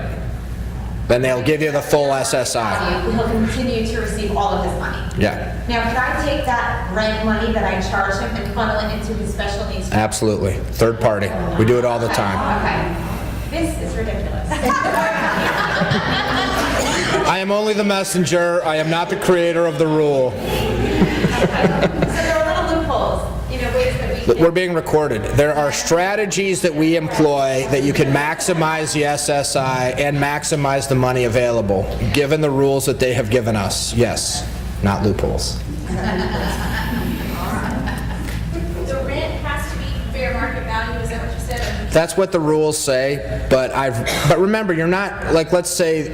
Then they'll give you the full SSI. he'll continue to receive all of his money. Yeah, Now, could I take that rent money that I charge him and funnel it into his special needs? absolutely. Third party. We do it all the time. Okay. This is ridiculous. I am only the messenger. I am not the creator of the rule. So there are little loopholes, ways that we can. We're being recorded. There are strategies that we employ that you can maximize the SSI and maximize the money available, given the rules that they have given us. Yes, not loopholes. The rent has to be fair market value, is that what you said? That's what the rules say, but remember, you're not, like, let's say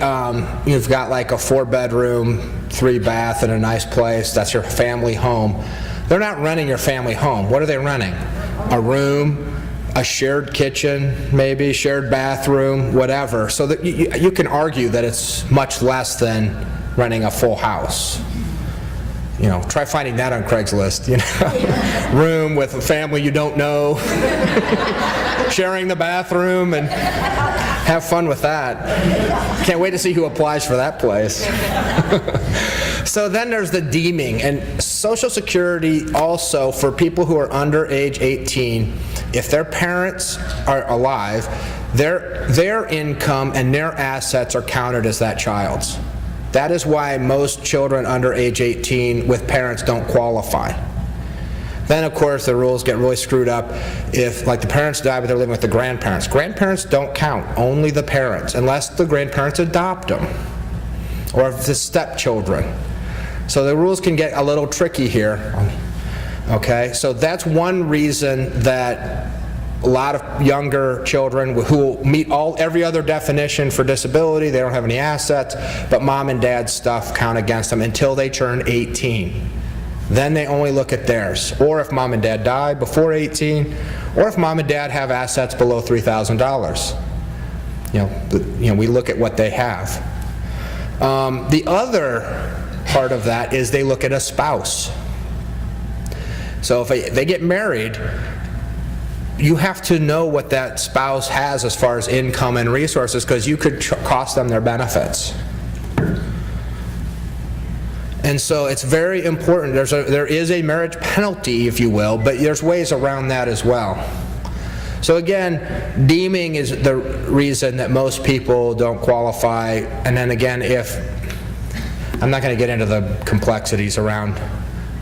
you've got like a 4-bedroom, 3-bath in a nice place, that's your family home. They're not renting your family home. What are they renting? A room, a shared kitchen, maybe, shared bathroom, whatever. So that you can argue that it's much less than renting a full house. Try finding that on Craigslist, Room with a family you don't know, sharing the bathroom, and have fun with that. Can't wait to see who applies for that place. So then there's the deeming, and Social Security also, for people who are under age 18, if their parents are alive, their income and their assets are counted as that child's. That is why most children under age 18 with parents don't qualify. Then, of course, the rules get really screwed up if, like, the parents die but they're living with the grandparents. Grandparents don't count, only the parents, unless the grandparents adopt them, or if it's stepchildren. So the rules can get a little tricky here. Okay, so that's one reason that a lot of younger children who meet every other definition for disability, they don't have any assets, but mom and dad's stuff count against them until they turn 18. Then they only look at theirs, or if mom and dad die before 18, or if mom and dad have assets below $3,000. We look at what they have. The other part of that is they look at a spouse. So if they get married, you have to know what that spouse has as far as income and resources, because you could cost them their benefits. And so it's very important. There is a marriage penalty, if you will, but there's ways around that as well. So again, deeming is the reason that most people don't qualify. And then again, I'm not going to get into the complexities around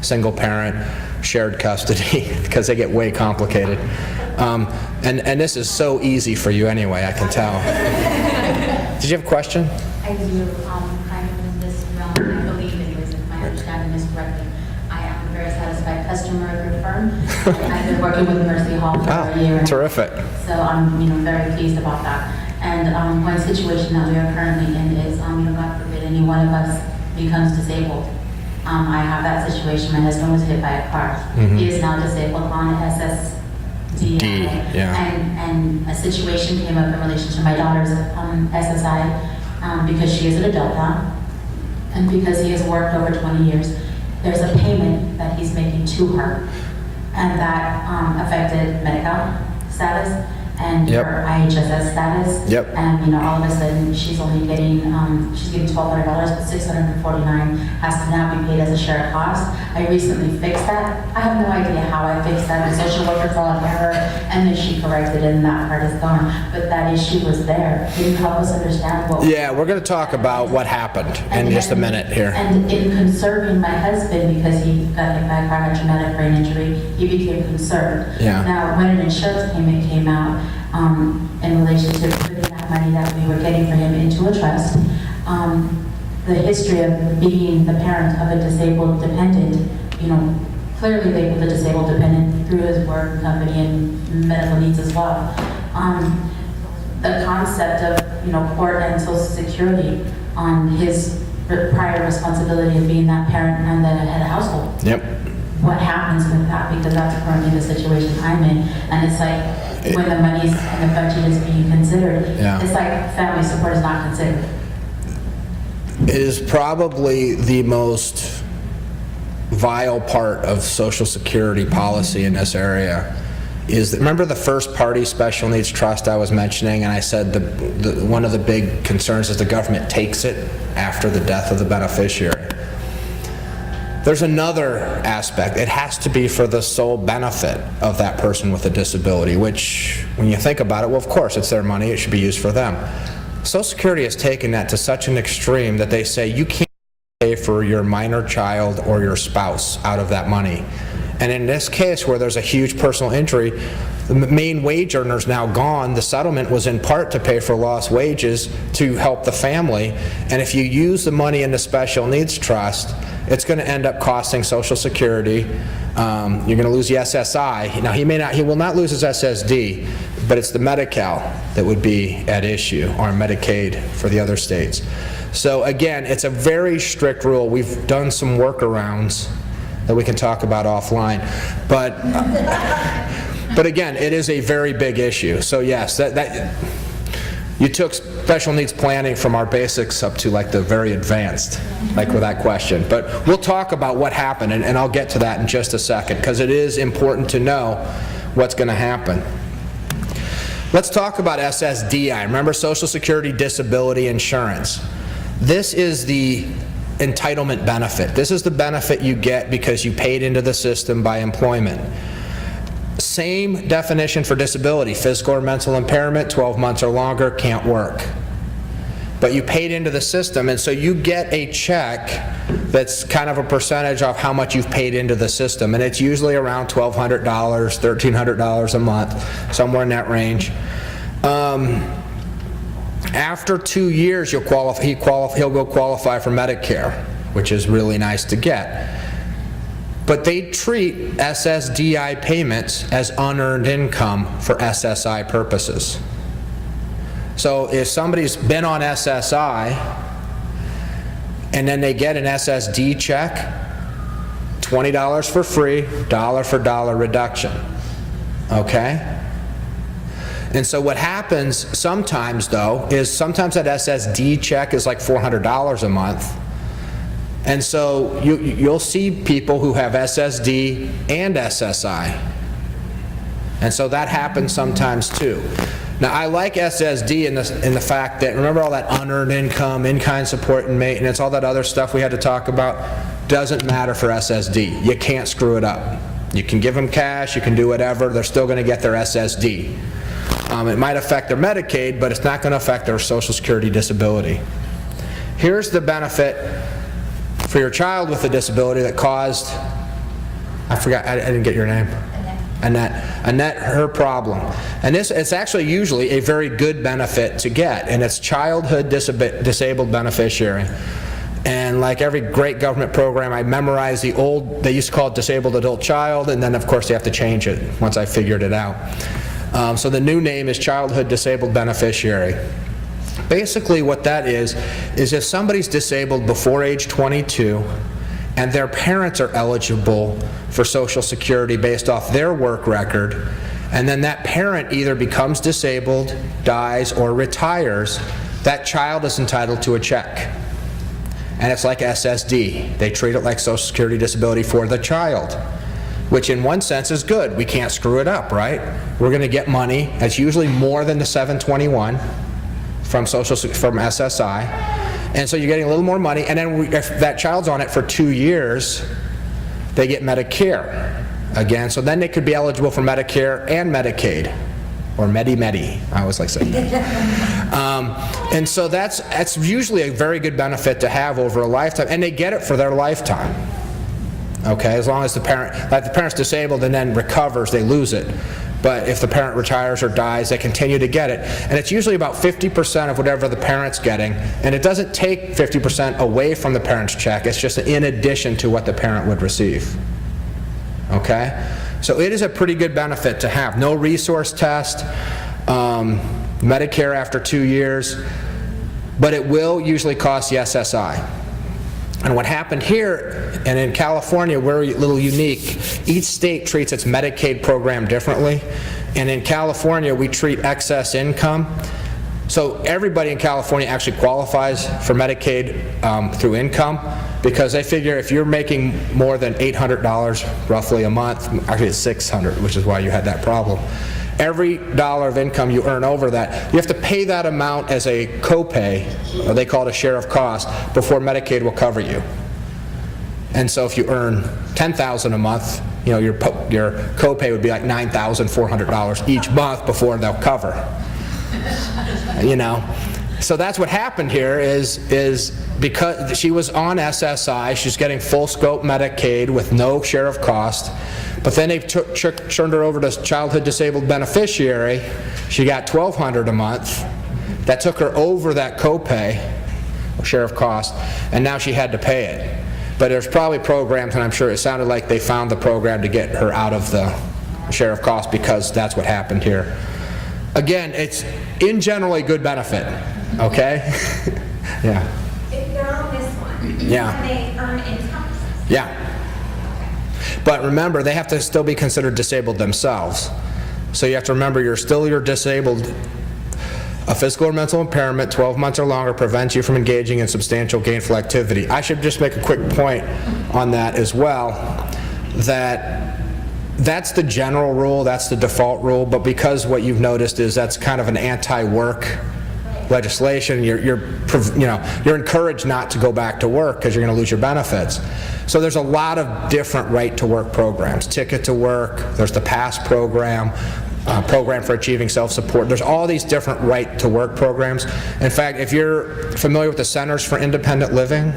single parent, shared custody, because they get way complicated. And this is so easy for you anyway, I can tell. Did you have a question? I do, kind of in this realm, I believe it is, if my understanding is correctly. I am a very satisfied customer of your firm. I've been working with Mercy Hall for a year. Terrific. So I'm, very pleased about that. And one situation that we are currently in is, God forbid, any one of us becomes disabled. I have that situation. My husband was hit by a car. He is now disabled on SSDI. D, yeah. And a situation came up in relation to my daughter's SSI because she is an adult now. And because he has worked over 20 years, there's a payment that he's making to her. And that affected Medi-Cal status and Yep. her IHSS status. Yep. And, all of a sudden, she's only getting, she's getting $1,200, but $649 has to now be paid as a share of cost. I recently fixed that. I have no idea how I fixed that. The social worker saw an error, and then she corrected it, and that part is gone. But that issue was there. Can you help us understand what? Yeah, we're going to talk about what happened in just a minute here. And in conserving my husband, because he got hit by a car, had traumatic brain injury, he became concerned. Yeah. Now, when an insurance payment came out, in relation to putting that money that we were getting for him into a trust, the history of being the parent of a disabled dependent, clearly labeled a disabled dependent through his work and company and medical needs as well. The concept of, court and social security on his prior responsibility of being that parent and the head of household. Yep. What happens with that, because that's currently the situation I'm in, and it's like, when the money's and the budget is being considered, Yeah. it's like family support is not considered. It is probably the most vile part of Social Security policy in this area. Remember the first party special needs trust I was mentioning, and I said one of the big concerns is the government takes it after the death of the beneficiary. There's another aspect. It has to be for the sole benefit of that person with a disability, which, when you think about it, well, of course, it's their money. It should be used for them. Social Security has taken that to such an extreme that they say you can't pay for your minor child or your spouse out of that money. And in this case, where there's a huge personal injury, the main wage earner's now gone. The settlement was in part to pay for lost wages to help the family. And if you use the money in the special needs trust, it's going to end up costing Social Security. You're going to lose the SSI. Now, he will not lose his SSD, but it's the Medi-Cal that would be at issue, or Medicaid for the other states. So again, it's a very strict rule. We've done some workarounds that we can talk about offline, but again, it is a very big issue. So yes, that you took special needs planning from our basics up to like the very advanced, like with that question. But we'll talk about what happened, and I'll get to that in just a second, because it is important to know what's going to happen. Let's talk about SSDI. Remember, Social Security Disability Insurance. This is the entitlement benefit. This is the benefit you get because you paid into the system by employment. Same definition for disability, physical or mental impairment, 12 months or longer, can't work. But you paid into the system, and so you get a check that's kind of a percentage of how much you've paid into the system, and it's usually around $1,200, $1,300 a month, somewhere in that range. After 2 years, he'll go qualify for Medicare, which is really nice to get. But they treat SSDI payments as unearned income for SSI purposes. So if somebody's been on SSI and then they get an SSD check, $20 for free, dollar for dollar reduction. Okay? And so what happens sometimes, though, is sometimes that SSD check is like $400 a month. And so you'll see people who have SSD and SSI. And so that happens sometimes too. Now, I like SSD in the fact that, remember all that unearned income, in-kind support and maintenance, all that other stuff we had to talk about? Doesn't matter for SSD. You can't screw it up. You can give them cash, you can do whatever, they're still going to get their SSD. It might affect their Medicaid, but it's not going to affect their Social Security disability. Here's the benefit for your child with a disability that caused, I forgot, I didn't get your name. Annette, her problem. And it's actually usually a very good benefit to get, and it's childhood disabled beneficiary. And like every great government program, I memorized the old, they used to call it disabled adult child, and then of course they have to change it once I figured it out. So the new name is childhood disabled beneficiary. Basically what that is if somebody's disabled before age 22 and their parents are eligible for Social Security based off their work record, and then that parent either becomes disabled, dies, or retires, that child is entitled to a check. And it's like SSD. They treat it like Social Security disability for the child, which in one sense is good. We can't screw it up, right? We're going to get money. It's usually more than the 721 from SSI. And so you're getting a little more money, and then if that child's on it for 2 years, they get Medicare again. So then they could be eligible for Medicare and Medicaid, or Medi-Medi, I always like saying that. And so that's usually a very good benefit to have over a lifetime, and they get it for their lifetime. Okay, as long as the parent's disabled and then recovers, they lose it. But if the parent retires or dies, they continue to get it. And it's usually about 50% of whatever the parent's getting. And it doesn't take 50% away from the parent's check. It's just in addition to what the parent would receive. Okay? So it is a pretty good benefit to have. No resource test, Medicare after 2 years, but it will usually cost the SSI. And what happened here, and in California, we're a little unique. Each state treats its Medicaid program differently. And in California, we treat excess income. So everybody in California actually qualifies for Medicaid through income, because they figure if you're making more than $800 roughly a month, actually it's $600, which is why you had that problem. Every dollar of income you earn over that, you have to pay that amount as a copay, or they call it a share of cost, before Medicaid will cover you. And so if you earn $10,000 a month, you know, your copay would be like $9,400 each month before they'll cover. You know, so that's what happened here is because she was on SSI, she's getting full scope Medicaid with no share of cost. But then they turned her over to childhood disabled beneficiary. She got $1,200 a month. That took her over that copay, share of cost, and now she had to pay it. But there's probably programs, and I'm sure it sounded like they found the program to get her out of the share of cost, because that's what happened here. Again, it's in general a good benefit, okay? Yeah. If they're on this one, Yeah. can they earn income? Yeah. But remember, they have to still be considered disabled themselves. So you have to remember, you're disabled. A physical or mental impairment, 12 months or longer, prevents you from engaging in substantial gainful activity. I should just make a quick point on that as well, that's the general rule, that's the default rule, but because what you've noticed is that's kind of an anti-work legislation, you're encouraged not to go back to work because you're going to lose your benefits. So there's a lot of different right-to-work programs. Ticket to Work, there's the PASS program, Program for Achieving Self-Support. There's all these different right-to-work programs. In fact, if you're familiar with the Centers for Independent Living,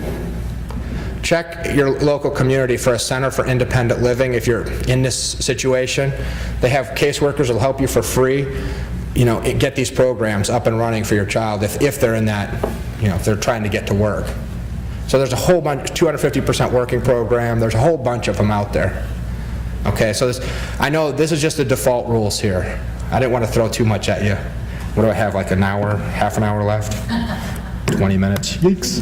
check your local community for a Center for Independent Living if you're in this situation. They have caseworkers that'll help you for free, get these programs up and running for your child if they're in that, if they're trying to get to work. So there's a whole bunch, 250% working program, there's a whole bunch of them out there. Okay, so I know this is just the default rules here. I didn't want to throw too much at you. What do I have, like an hour, half an hour left? 20 minutes, yikes.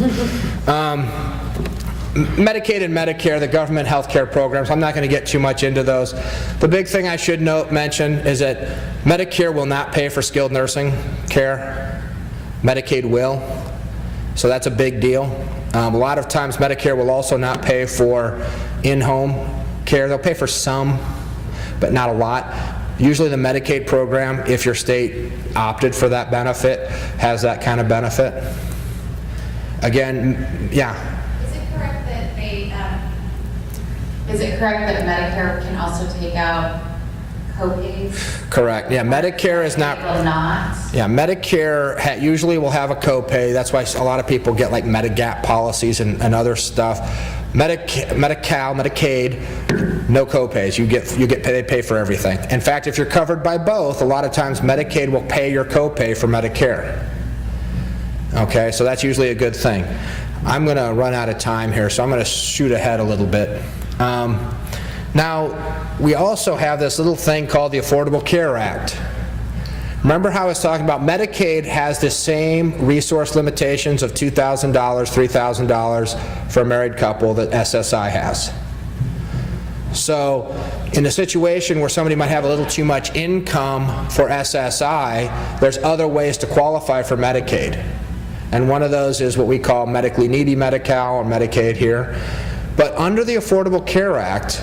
Medicaid and Medicare, the government health care programs, I'm not going to get too much into those. The big thing I should mention is that Medicare will not pay for skilled nursing care. Medicaid will. So that's a big deal. A lot of times Medicare will also not pay for in-home care. They'll pay for some, but not a lot. Usually the Medicaid program, if your state opted for that benefit, has that kind of benefit. Again, yeah. Is it correct that Medicare can also take out co-pays? Correct. Yeah, Medicare is not. Will not? Yeah, Medicare usually will have a copay. That's why a lot of people get like Medigap policies and other stuff. Medicaid, no copays. They pay for everything. In fact, if you're covered by both, a lot of times Medicaid will pay your copay for Medicare. Okay, so that's usually a good thing. I'm going to run out of time here, so I'm going to shoot ahead a little bit. Now, we also have this little thing called the Affordable Care Act. Remember how I was talking about Medicaid has the same resource limitations of $2,000, $3,000 for a married couple that SSI has. So in a situation where somebody might have a little too much income for SSI, there's other ways to qualify for Medicaid. And one of those is what we call medically needy Medi-Cal or Medicaid here. But under the Affordable Care Act,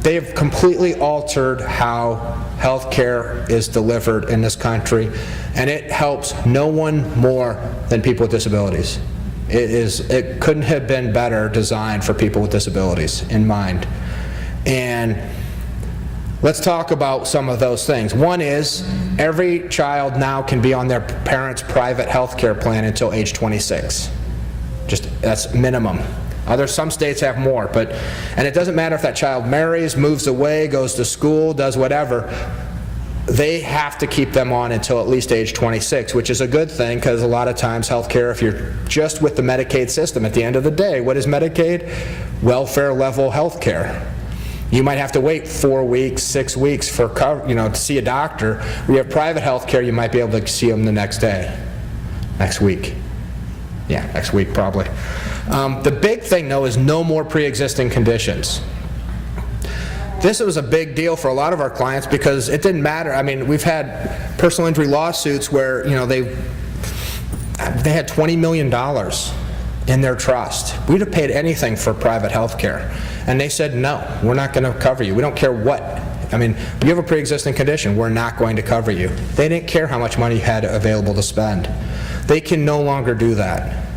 they've completely altered how health care is delivered in this country, and it helps no one more than people with disabilities. It couldn't have been better designed for people with disabilities in mind. And let's talk about some of those things. One is every child now can be on their parents' private health care plan until age 26. That's minimum. Some states have more, and it doesn't matter if that child marries, moves away, goes to school, does whatever, they have to keep them on until at least age 26, which is a good thing because a lot of times healthcare, if you're just with the Medicaid system, at the end of the day, what is Medicaid? Welfare level healthcare. You might have to wait 4 weeks, 6 weeks for to see a doctor. When you have private healthcare, you might be able to see them the next day, next week. Yeah, next week probably. The big thing, though, is no more pre-existing conditions. This was a big deal for a lot of our clients because it didn't matter. I mean, we've had personal injury lawsuits where, they had $20 million in their trust. We'd have paid anything for private health care. And they said, no, we're not going to cover you. We don't care what. I mean, you have a pre-existing condition, we're not going to cover you. They didn't care how much money you had available to spend. They can no longer do that.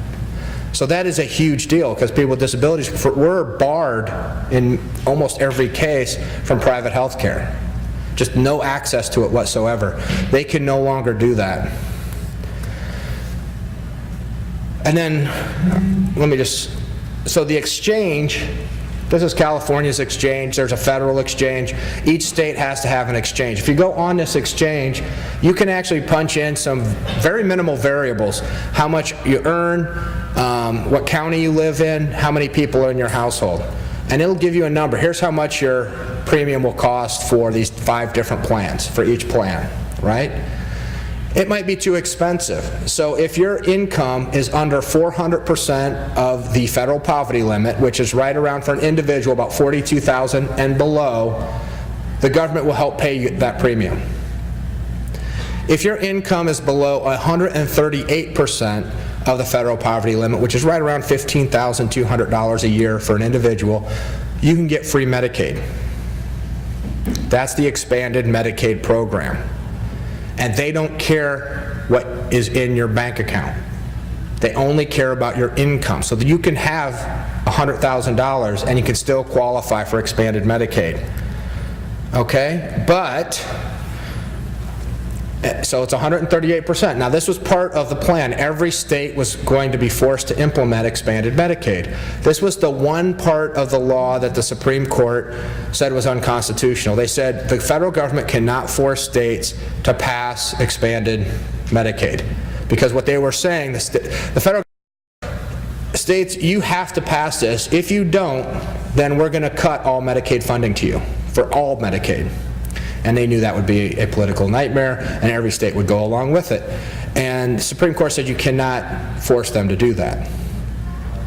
So that is a huge deal because people with disabilities were barred in almost every case from private health care. Just no access to it whatsoever. They can no longer do that. And then, so the exchange, this is California's exchange, there's a federal exchange. Each state has to have an exchange. If you go on this exchange, you can actually punch in some very minimal variables. How much you earn, what county you live in, how many people are in your household. And it'll give you a number. Here's how much your premium will cost for these 5 different plans, for each plan, right? It might be too expensive. So if your income is under 400% of the federal poverty limit, which is right around for an individual about $42,000 and below, the government will help pay you that premium. If your income is below 138% of the federal poverty limit, which is right around $15,200 a year for an individual, you can get free Medicaid. That's the expanded Medicaid program. And they don't care what is in your bank account. They only care about your income. So that you can have $100,000 and you can still qualify for expanded Medicaid. Okay? But, so it's 138%. Now this was part of the plan. Every state was going to be forced to implement expanded Medicaid. This was the one part of the law that the Supreme Court said was unconstitutional. They said the federal government cannot force states to pass expanded Medicaid. Because what they were saying, the federal states, you have to pass this. If you don't, then we're going to cut all Medicaid funding to you, for all Medicaid. And they knew that would be a political nightmare, and every state would go along with it. And the Supreme Court said you cannot force them to do that.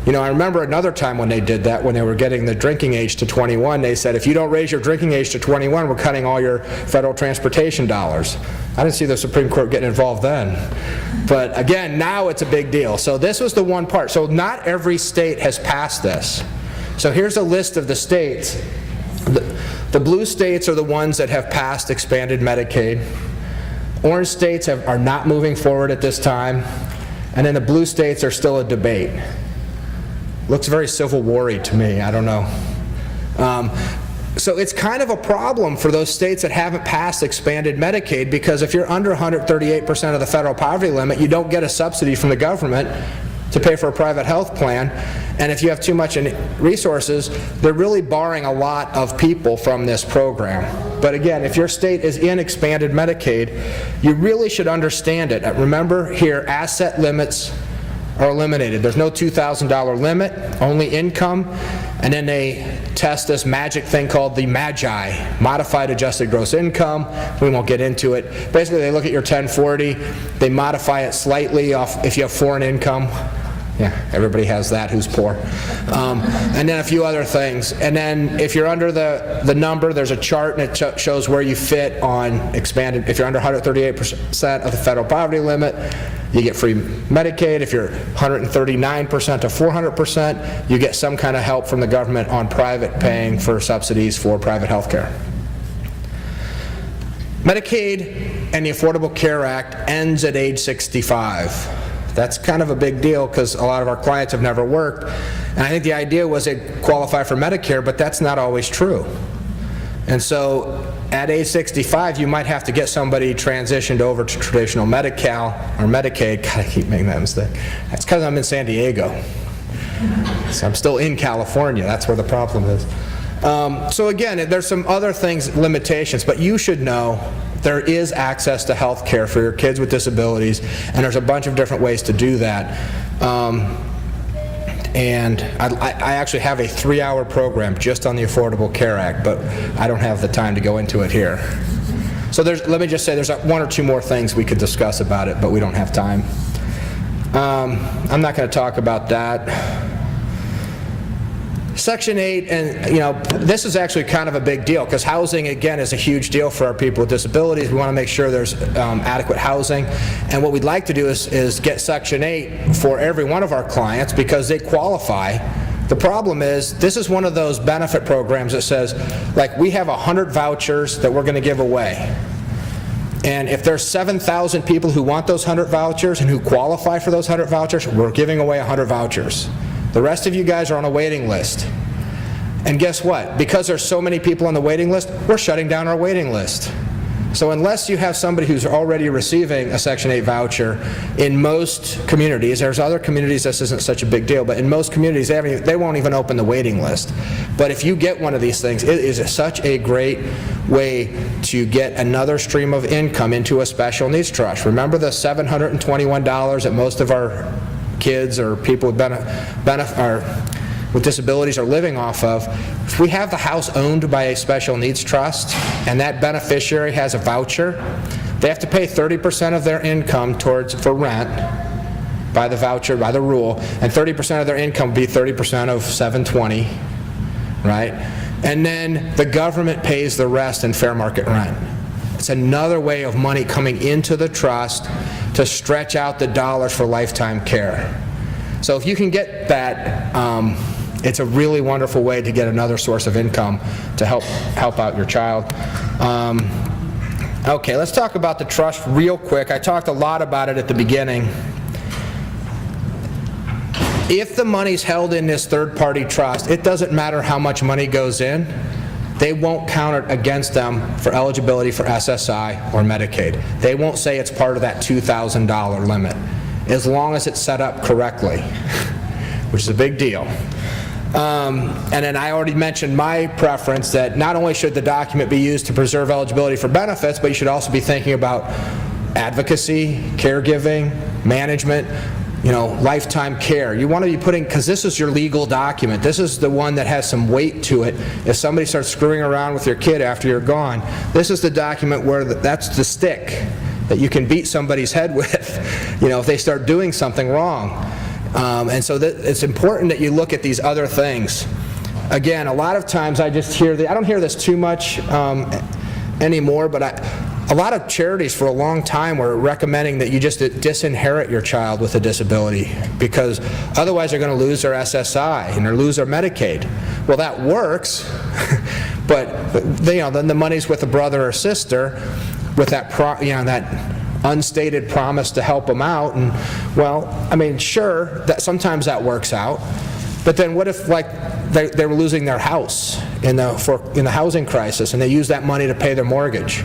I remember another time when they did that, when they were getting the drinking age to 21, they said, if you don't raise your drinking age to 21, we're cutting all your federal transportation dollars. I didn't see the Supreme Court getting involved then. But again, now it's a big deal. So this was the one part. So not every state has passed this. So here's a list of the states. The blue states are the ones that have passed expanded Medicaid. Orange states are not moving forward at this time. And then the blue states are still a debate. Looks very Civil War-y to me, I don't know. So it's kind of a problem for those states that haven't passed expanded Medicaid, because if you're under 138% of the federal poverty limit, you don't get a subsidy from the government to pay for a private health plan. And if you have too much in resources, they're really barring a lot of people from this program. But again, if your state is in expanded Medicaid, you really should understand it. Remember here, asset limits are eliminated. There's no $2,000 limit, only income, and then they test this magic thing called the MAGI, Modified Adjusted Gross Income. We won't get into it. Basically, they look at your 1040, they modify it slightly off if you have foreign income. Yeah, everybody has that who's poor. And then a few other things. And then if you're under the number, there's a chart and it shows where you fit on expanded. If you're under 138% of the federal poverty limit, you get free Medicaid. If you're 139% to 400%, you get some kind of help from the government on private paying for subsidies for private health care. Medicaid and the Affordable Care Act ends at age 65. That's kind of a big deal because a lot of our clients have never worked. And I think the idea was they'd qualify for Medicare, but that's not always true. And so at age 65, you might have to get somebody transitioned over to traditional Medi-Cal or Medicaid. God, I keep making that mistake. That's because I'm in San Diego. So I'm still in California. That's where the problem is. So again, there's some other things, limitations, but you should know there is access to health care for your kids with disabilities, and there's a bunch of different ways to do that. And I actually have a 3-hour program just on the Affordable Care Act, but I don't have the time to go into it here. So let me just say there's one or two more things we could discuss about it, but we don't have time. I'm not going to talk about that. Section 8, and this is actually kind of a big deal because housing, again, is a huge deal for our people with disabilities. We want to make sure there's adequate housing, and what we'd like to do is get Section 8 for every one of our clients because they qualify. The problem is, this is one of those benefit programs that says, like, we have 100 vouchers that we're going to give away. And if there's 7,000 people who want those 100 vouchers and who qualify for those 100 vouchers, we're giving away 100 vouchers. The rest of you guys are on a waiting list. And guess what? Because there's so many people on the waiting list, we're shutting down our waiting list. So unless you have somebody who's already receiving a Section 8 voucher, in most communities, there's other communities this isn't such a big deal, but in most communities they won't even open the waiting list. But if you get one of these things, it is such a great way to get another stream of income into a special needs trust. Remember the $721 that most of our kids or people with with disabilities are living off of? If we have the house owned by a special needs trust and that beneficiary has a voucher, they have to pay 30% of their income for rent by the voucher, by the rule, and 30% of their income would be 30% of 720, right? And then the government pays the rest in fair market rent. It's another way of money coming into the trust to stretch out the dollars for lifetime care. So if you can get that, it's a really wonderful way to get another source of income to help out your child. Okay, let's talk about the trust real quick. I talked a lot about it at the beginning. If the money's held in this third-party trust, it doesn't matter how much money goes in. They won't count it against them for eligibility for SSI or Medicaid. They won't say it's part of that $2,000 limit, as long as it's set up correctly, which is a big deal. And then I already mentioned my preference that not only should the document be used to preserve eligibility for benefits, but you should also be thinking about advocacy, caregiving, management, lifetime care. You want to be putting, because this is your legal document. This is the one that has some weight to it. If somebody starts screwing around with your kid after you're gone, this is the document where that's the stick that you can beat somebody's head with, if they start doing something wrong. And so it's important that you look at these other things. Again, a lot of times I just hear I don't hear this too much anymore, but a lot of charities for a long time were recommending that you just disinherit your child with a disability, because otherwise they're going to lose their SSI and they'll lose their Medicaid. Well, that works, but then the money's with a brother or sister with that that unstated promise to help them out. And sure, that sometimes that works out, but then what if they were losing their house in the housing crisis and they use that money to pay their mortgage?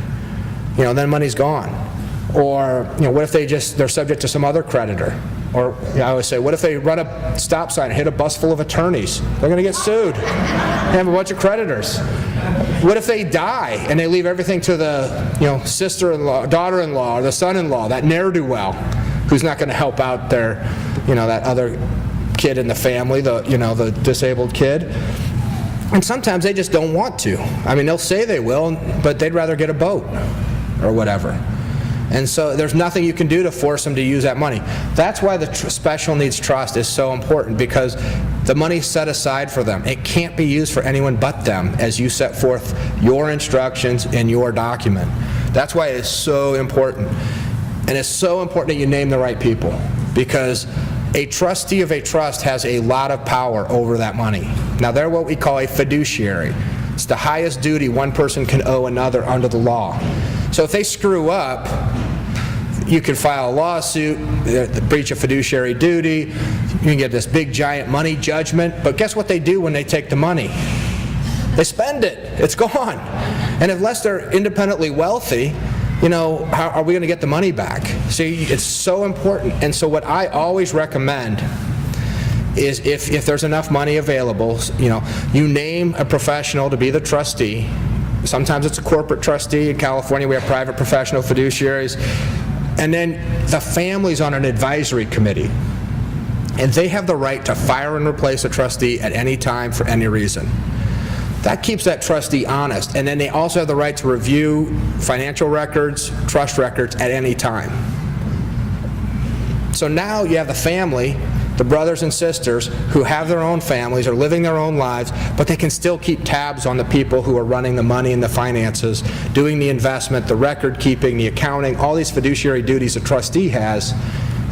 Then money's gone. Or, what if they're subject to some other creditor? Or, I always say, what if they run a stop sign and hit a bus full of attorneys? They're going to get sued. They have a bunch of creditors. What if they die and they leave everything to the, sister-in-law, daughter-in-law, or the son-in-law, that ne'er-do-well, who's not going to help out their, that other kid in the family, the disabled kid. And sometimes they just don't want to. I mean, they'll say they will, but they'd rather get a boat or whatever. And so there's nothing you can do to force them to use that money. That's why the Special Needs Trust is so important, because the money's set aside for them. It can't be used for anyone but them as you set forth your instructions in your document. That's why it is so important. And it's so important that you name the right people, because a trustee of a trust has a lot of power over that money. Now, they're what we call a fiduciary. It's the highest duty one person can owe another under the law. So if they screw up, you can file a lawsuit, the breach of fiduciary duty, you can get this big giant money judgment, but guess what they do when they take the money? They spend it. It's gone. And unless they're independently wealthy, how are we going to get the money back? See, it's so important. And so what I always recommend is if there's enough money available, you name a professional to be the trustee. Sometimes it's a corporate trustee. In California, we have private professional fiduciaries. And then the family's on an advisory committee. And they have the right to fire and replace a trustee at any time for any reason. That keeps that trustee honest. And then they also have the right to review financial records, trust records at any time. So now you have the family, the brothers and sisters who have their own families, are living their own lives, but they can still keep tabs on the people who are running the money and the finances, doing the investment, the record keeping, the accounting, all these fiduciary duties a trustee has,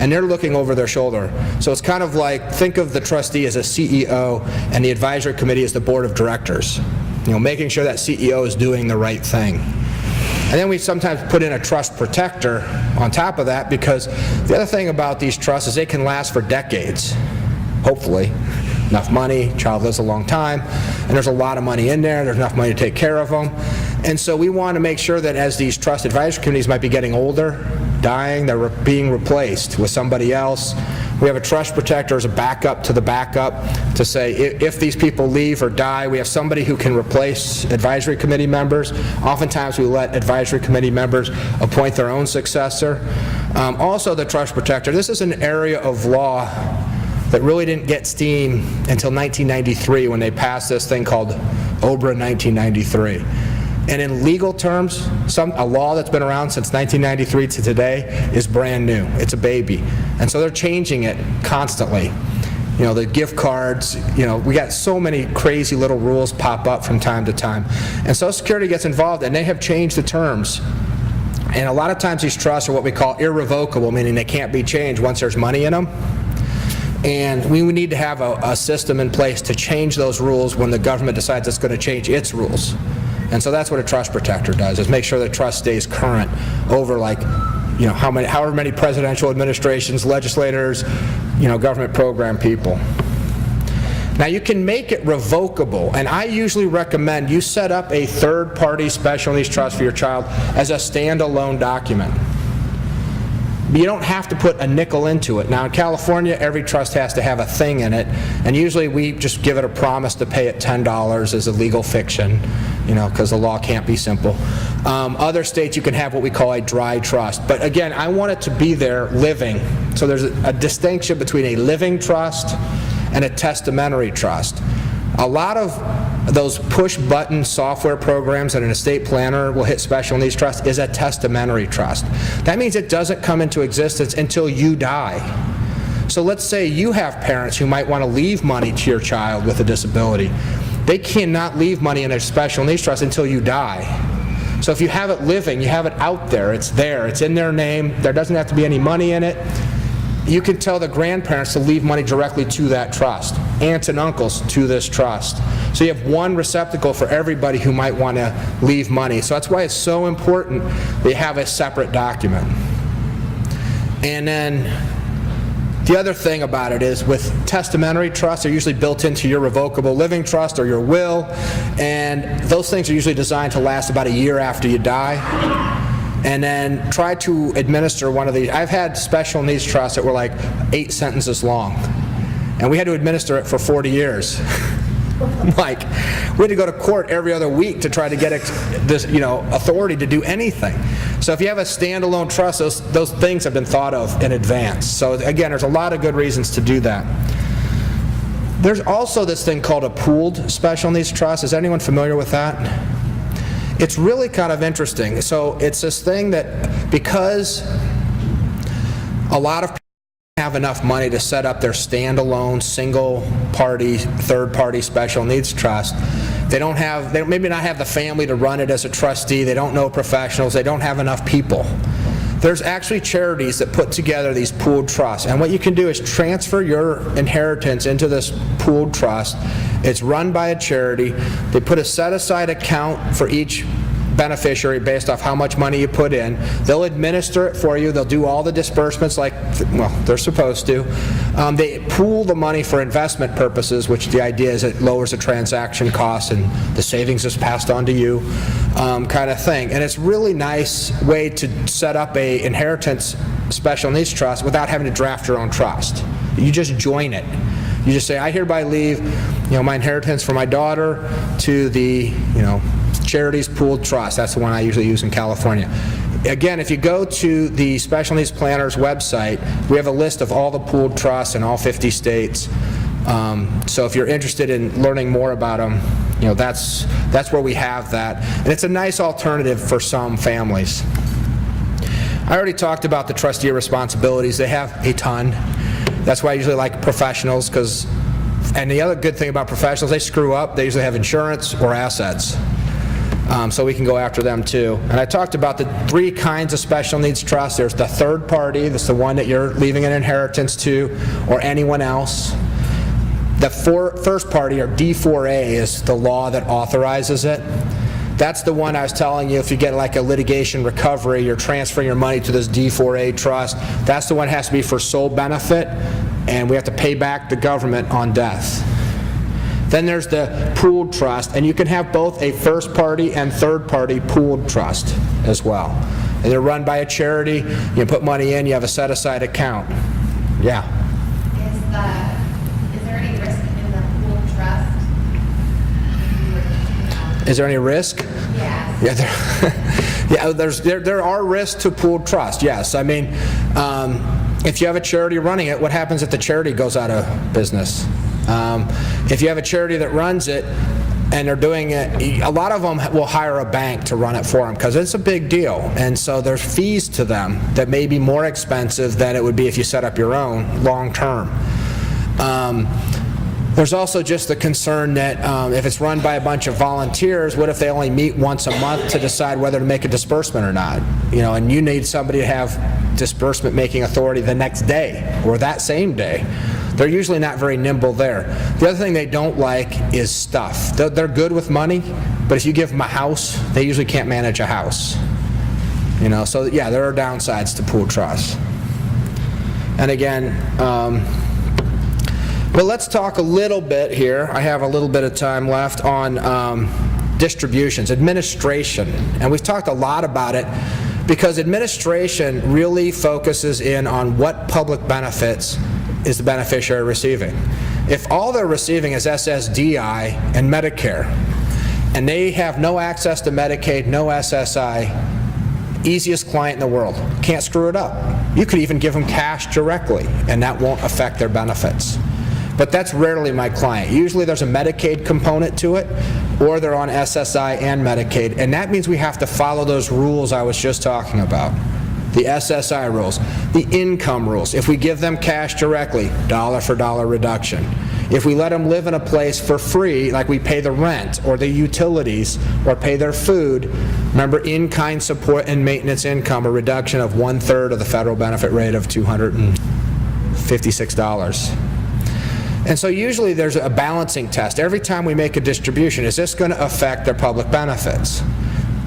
and they're looking over their shoulder. So it's kind of like, think of the trustee as a CEO and the advisory committee as the board of directors, making sure that CEO is doing the right thing. And then we sometimes put in a trust protector on top of that, because the other thing about these trusts is they can last for decades, hopefully. Enough money, child lives a long time, and there's a lot of money in there, there's enough money to take care of them. And so we want to make sure that as these trust advisory committees might be getting older, dying, they're being replaced with somebody else. We have a trust protector as a backup to the backup to say if these people leave or die, we have somebody who can replace advisory committee members. Oftentimes we let advisory committee members appoint their own successor. Also the trust protector, this is an area of law that really didn't get steam until 1993 when they passed this thing called OBRA 1993. And in legal terms, a law that's been around since 1993 to today is brand new. It's a baby. And so they're changing it constantly. The gift cards, we got so many crazy little rules pop up from time to time. And Social Security gets involved, and they have changed the terms. And a lot of times these trusts are what we call irrevocable, meaning they can't be changed once there's money in them. And we need to have a system in place to change those rules when the government decides it's going to change its rules. And so that's what a trust protector does, is make sure the trust stays current over however many presidential administrations, legislators, government program people. Now you can make it revocable, and I usually recommend you set up a third-party special needs trust for your child as a standalone document. You don't have to put a nickel into it. Now in California, every trust has to have a thing in it, and usually we just give it a promise to pay it $10 as a legal fiction, because the law can't be simple. Other states you can have what we call a dry trust. But again, I want it to be there living. So there's a distinction between a living trust and a testamentary trust. A lot of those push-button software programs that an estate planner will hit special needs trust is a testamentary trust. That means it doesn't come into existence until you die. So let's say you have parents who might want to leave money to your child with a disability. They cannot leave money in a special needs trust until you die. So if you have it living, you have it out there, it's in their name, there doesn't have to be any money in it. You can tell the grandparents to leave money directly to that trust, aunts and uncles to this trust. So you have one receptacle for everybody who might want to leave money. So that's why it's so important that you have a separate document. And then the other thing about it is with testamentary trusts, they're usually built into your revocable living trust or your will, and those things are usually designed to last about a year after you die. And then try to administer one of these. I've had special needs trusts that were like 8 sentences long, and we had to administer it for 40 years. Like, we had to go to court every other week to try to get this, authority to do anything. So if you have a standalone trust, those things have been thought of in advance. So again, there's a lot of good reasons to do that. There's also this thing called a pooled special needs trust. Is anyone familiar with that? It's really kind of interesting. So it's this thing that, because a lot of people have enough money to set up their standalone, single-party, third-party special needs trust, they maybe not have the family to run it as a trustee, they don't know professionals, they don't have enough people. There's actually charities that put together these pooled trusts, and what you can do is transfer your inheritance into this pooled trust. It's run by a charity. They put a set-aside account for each beneficiary based off how much money you put in. They'll administer it for you. They'll do all the disbursements like, well, they're supposed to. They pool the money for investment purposes, which the idea is it lowers the transaction costs and the savings is passed on to you, kind of thing. And it's really nice way to set up a inheritance special needs trust without having to draft your own trust. You just join it. You just say, I hereby leave, my inheritance for my daughter to the, charities pooled trust. That's the one I usually use in California. Again, if you go to the Special Needs Planners website, we have a list of all the pooled trusts in all 50 states. So if you're interested in learning more about them, that's where we have that. And it's a nice alternative for some families. I already talked about the trustee responsibilities. They have a ton. That's why I usually like professionals, and the other good thing about professionals, they screw up, they usually have insurance or assets. So we can go after them too. And I talked about the 3 kinds of special needs trust. There's the third party, that's the one that you're leaving an inheritance to, or anyone else. The first party, or D4A, is the law that authorizes it. That's the one I was telling you, if you get like a litigation recovery, you're transferring your money to this D4A trust. That's the one that has to be for sole benefit, and we have to pay back the government on death. Then there's the pooled trust, and you can have both a first party and third party pooled trust as well. And they're run by a charity. You put money in, you have a set aside account. Yeah. Is there any risk in the pooled trust? Is there any risk? Yes. Yeah, there are risks to pooled trust, yes. I mean, if you have a charity running it, what happens if the charity goes out of business? If you have a charity that runs it and they're doing it, a lot of them will hire a bank to run it for them because it's a big deal. And so there's fees to them that may be more expensive than it would be if you set up your own long term. There's also just the concern that if it's run by a bunch of volunteers, what if they only meet once a month to decide whether to make a disbursement or not? And you need somebody to have disbursement making authority the next day or that same day. They're usually not very nimble there. The other thing they don't like is stuff. They're good with money, but if you give them a house, they usually can't manage a house. So yeah, there are downsides to pooled trusts. And again, but let's talk a little bit here. I have a little bit of time left on distributions, administration. And we've talked a lot about it because administration really focuses in on what public benefits is the beneficiary receiving. If all they're receiving is SSDI and Medicare, and they have no access to Medicaid, no SSI, easiest client in the world, can't screw it up. You could even give them cash directly, and that won't affect their benefits. But that's rarely my client. Usually there's a Medicaid component to it, or they're on SSI and Medicaid, and that means we have to follow those rules I was just talking about. The SSI rules, the income rules. If we give them cash directly, dollar for dollar reduction. If we let them live in a place for free, like we pay the rent or the utilities or pay their food, remember in-kind support and maintenance income, a reduction of 1/3 of the federal benefit rate of $256. And so usually there's a balancing test. Every time we make a distribution, is this going to affect their public benefits?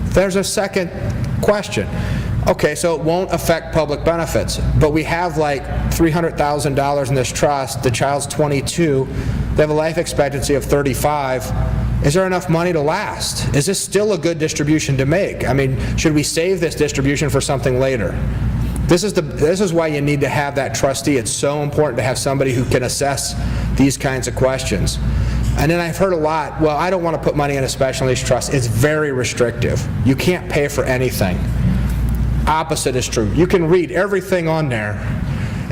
There's a second question. Okay, so it won't affect public benefits, but we have like $300,000 in this trust, the child's 22, they have a life expectancy of 35. Is there enough money to last? Is this still a good distribution to make? I mean, should we save this distribution for something later? This is why you need to have that trustee. It's so important to have somebody who can assess these kinds of questions. And then I've heard a lot, well, I don't want to put money in a special needs trust. It's very restrictive. You can't pay for anything. Opposite is true. You can read everything on there,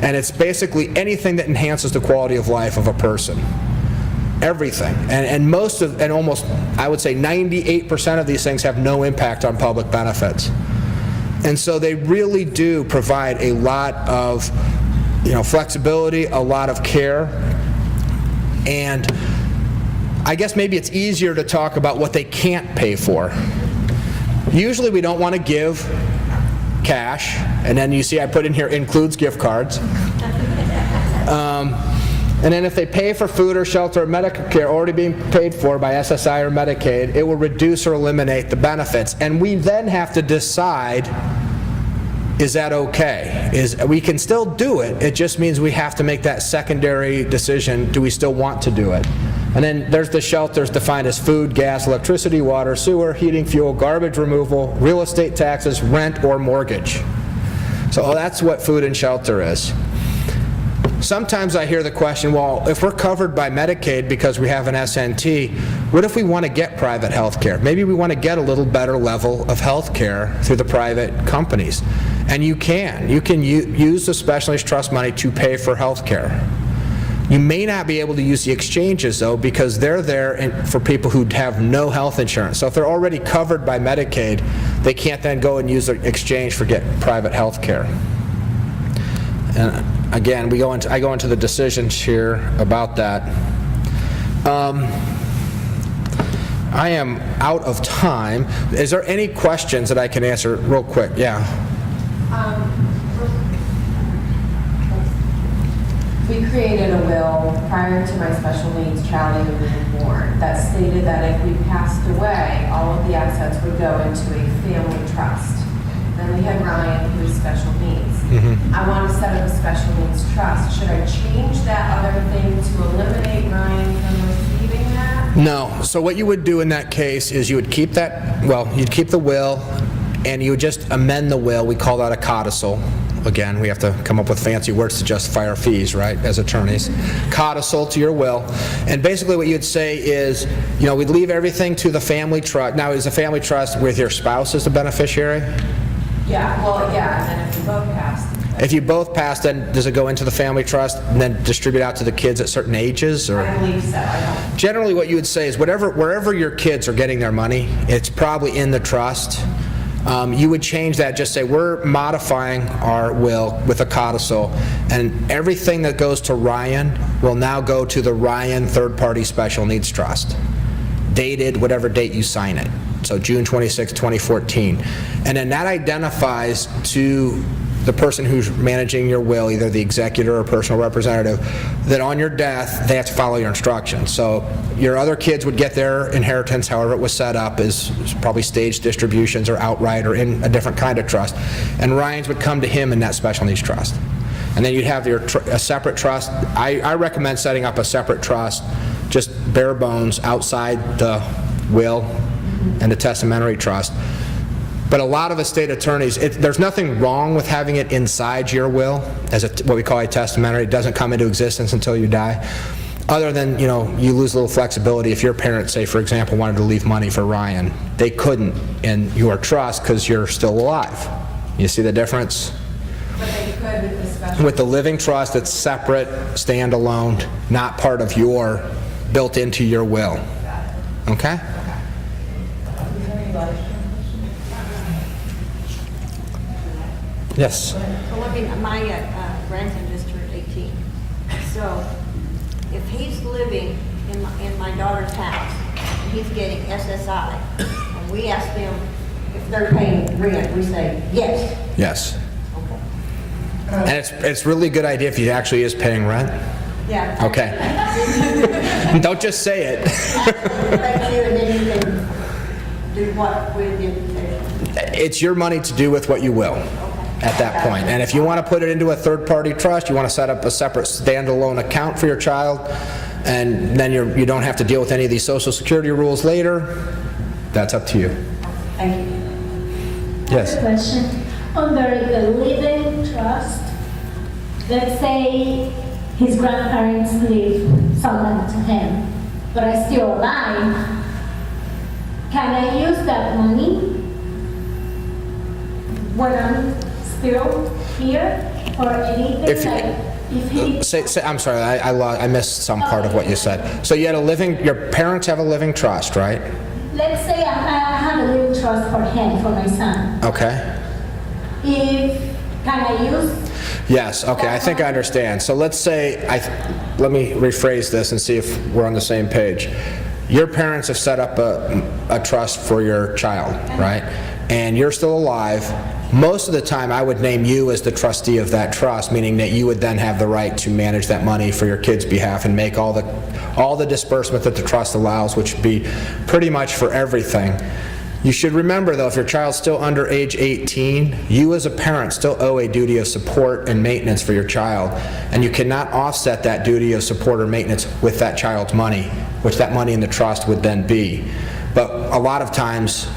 and it's basically anything that enhances the quality of life of a person. Everything. And almost, I would say 98% of these things have no impact on public benefits. And so they really do provide a lot of, flexibility, a lot of care. And I guess maybe it's easier to talk about what they can't pay for. Usually we don't want to give cash, and then you see I put in here includes gift cards. And then if they pay for food or shelter or medical care already being paid for by SSI or Medicaid, it will reduce or eliminate the benefits. And we then have to decide, is that okay? We can still do it, it just means we have to make that secondary decision, do we still want to do it? And then there's the shelters defined as food, gas, electricity, water, sewer, heating, fuel, garbage removal, real estate taxes, rent, or mortgage. So that's what food and shelter is. Sometimes I hear the question, well, if we're covered by Medicaid because we have an SNT, what if we want to get private health care? Maybe we want to get a little better level of health care through the private companies. And you can use the special needs trust money to pay for health care. You may not be able to use the exchanges, though, because they're there for people who have no health insurance. So if they're already covered by Medicaid, they can't then go and use the exchange for get private health care. And again, I go into the decisions here about that. I am out of time. Is there any questions that I can answer real quick? Yeah. We created a will prior to my special needs child even being born that stated that if we passed away, all of the assets would go into a family trust. Then we had Ryan, who's special needs. I want to set up a special needs trust. Should I change that other thing to eliminate Ryan from receiving that? No. So what you would do in that case is you would keep that, you'd keep the will, and you would just amend the will. We call that a codicil. Again, we have to come up with fancy words to justify our fees, right, as attorneys. Codicil to your will. And basically what you'd say is, we'd leave everything to the family trust. Now, is the family trust with your spouse as the beneficiary? Yeah, and then if we both passed. If you both pass, then does it go into the family trust and then distribute out to the kids at certain ages? Or? I believe so. I don't. Generally what you would say is wherever your kids are getting their money, it's probably in the trust. You would change that, just say, we're modifying our will with a codicil, and everything that goes to Ryan will now go to the Ryan Third-Party Special Needs Trust, dated whatever date you sign it, so June 26, 2014. And then that identifies to the person who's managing your will, either the executor or personal representative, that on your death, they have to follow your instructions. So your other kids would get their inheritance, however it was set up, is probably staged distributions or outright or in a different kind of trust. And Ryan's would come to him in that special needs trust. And then you'd have a separate trust. I recommend setting up a separate trust, just bare bones, outside the will and the testamentary trust. But a lot of estate attorneys, there's nothing wrong with having it inside your will as what we call a testamentary. It doesn't come into existence until you die. Other than, you lose a little flexibility. If your parents, say, for example, wanted to leave money for Ryan, they couldn't in your trust because you're still alive. You see the difference? But they could with the special. With the living trust, it's separate, standalone, not part of your, built into your will. Okay? Yes. Well, my grandson just turned 18. So if he's living in my daughter's house and he's getting SSI, and we ask them if they're paying rent, we say yes. Yes. Okay. And it's really a good idea if he actually is paying rent. Yeah. Okay. Don't just say it. Thank you, and then you can do what with the invitation. It's your money to do with what you will at that point. And if you want to put it into a third-party trust, you want to set up a separate standalone account for your child, and then you don't have to deal with any of these Social Security rules later, that's up to you. Thank you. Yes. Question. Under the living trust, let's say his grandparents leave someone to him, but I'm still alive, can I use that money when I'm still here for anything? If- Like, if he, I'm sorry, I missed some part of what you said. So you had your parents have a living trust, right? let's say I have a little trust for him, for my son. Okay. Can I use? Yes, okay, I think I understand. So let's say, let me rephrase this and see if we're on the same page. Your parents have set up a trust for your child, right? And you're still alive. Most of the time, I would name you as the trustee of that trust, meaning that you would then have the right to manage that money for your kid's behalf and make all the disbursement that the trust allows, which would be pretty much for everything. You should remember, though, if your child's still under age 18, you as a parent still owe a duty of support and maintenance for your child, and you cannot offset that duty of support or maintenance with that child's money, which that money in the trust would then be. But a lot of times,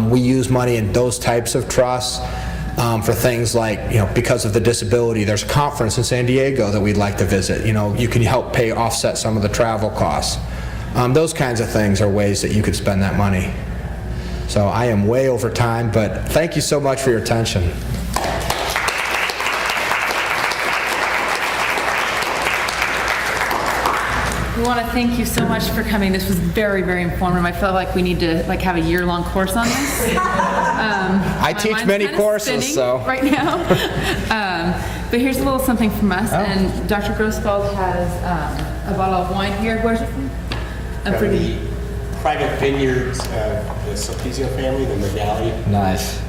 we use money in those types of trusts for things like, because of the disability. There's a conference in San Diego that we'd like to visit. You can help offset some of the travel costs. Those kinds of things are ways that you could spend that money. So I am way over time, but thank you so much for your attention. We want to thank you so much for coming. This was very, very informative. I feel like we need to have a year-long course on this. I teach many courses, so. Right now. But here's a little something from us, and Dr. Grossfeld has a bottle of wine here. Where's it from? I'm pretty. Private vineyards of the Sulpizio family, the Megali. Nice.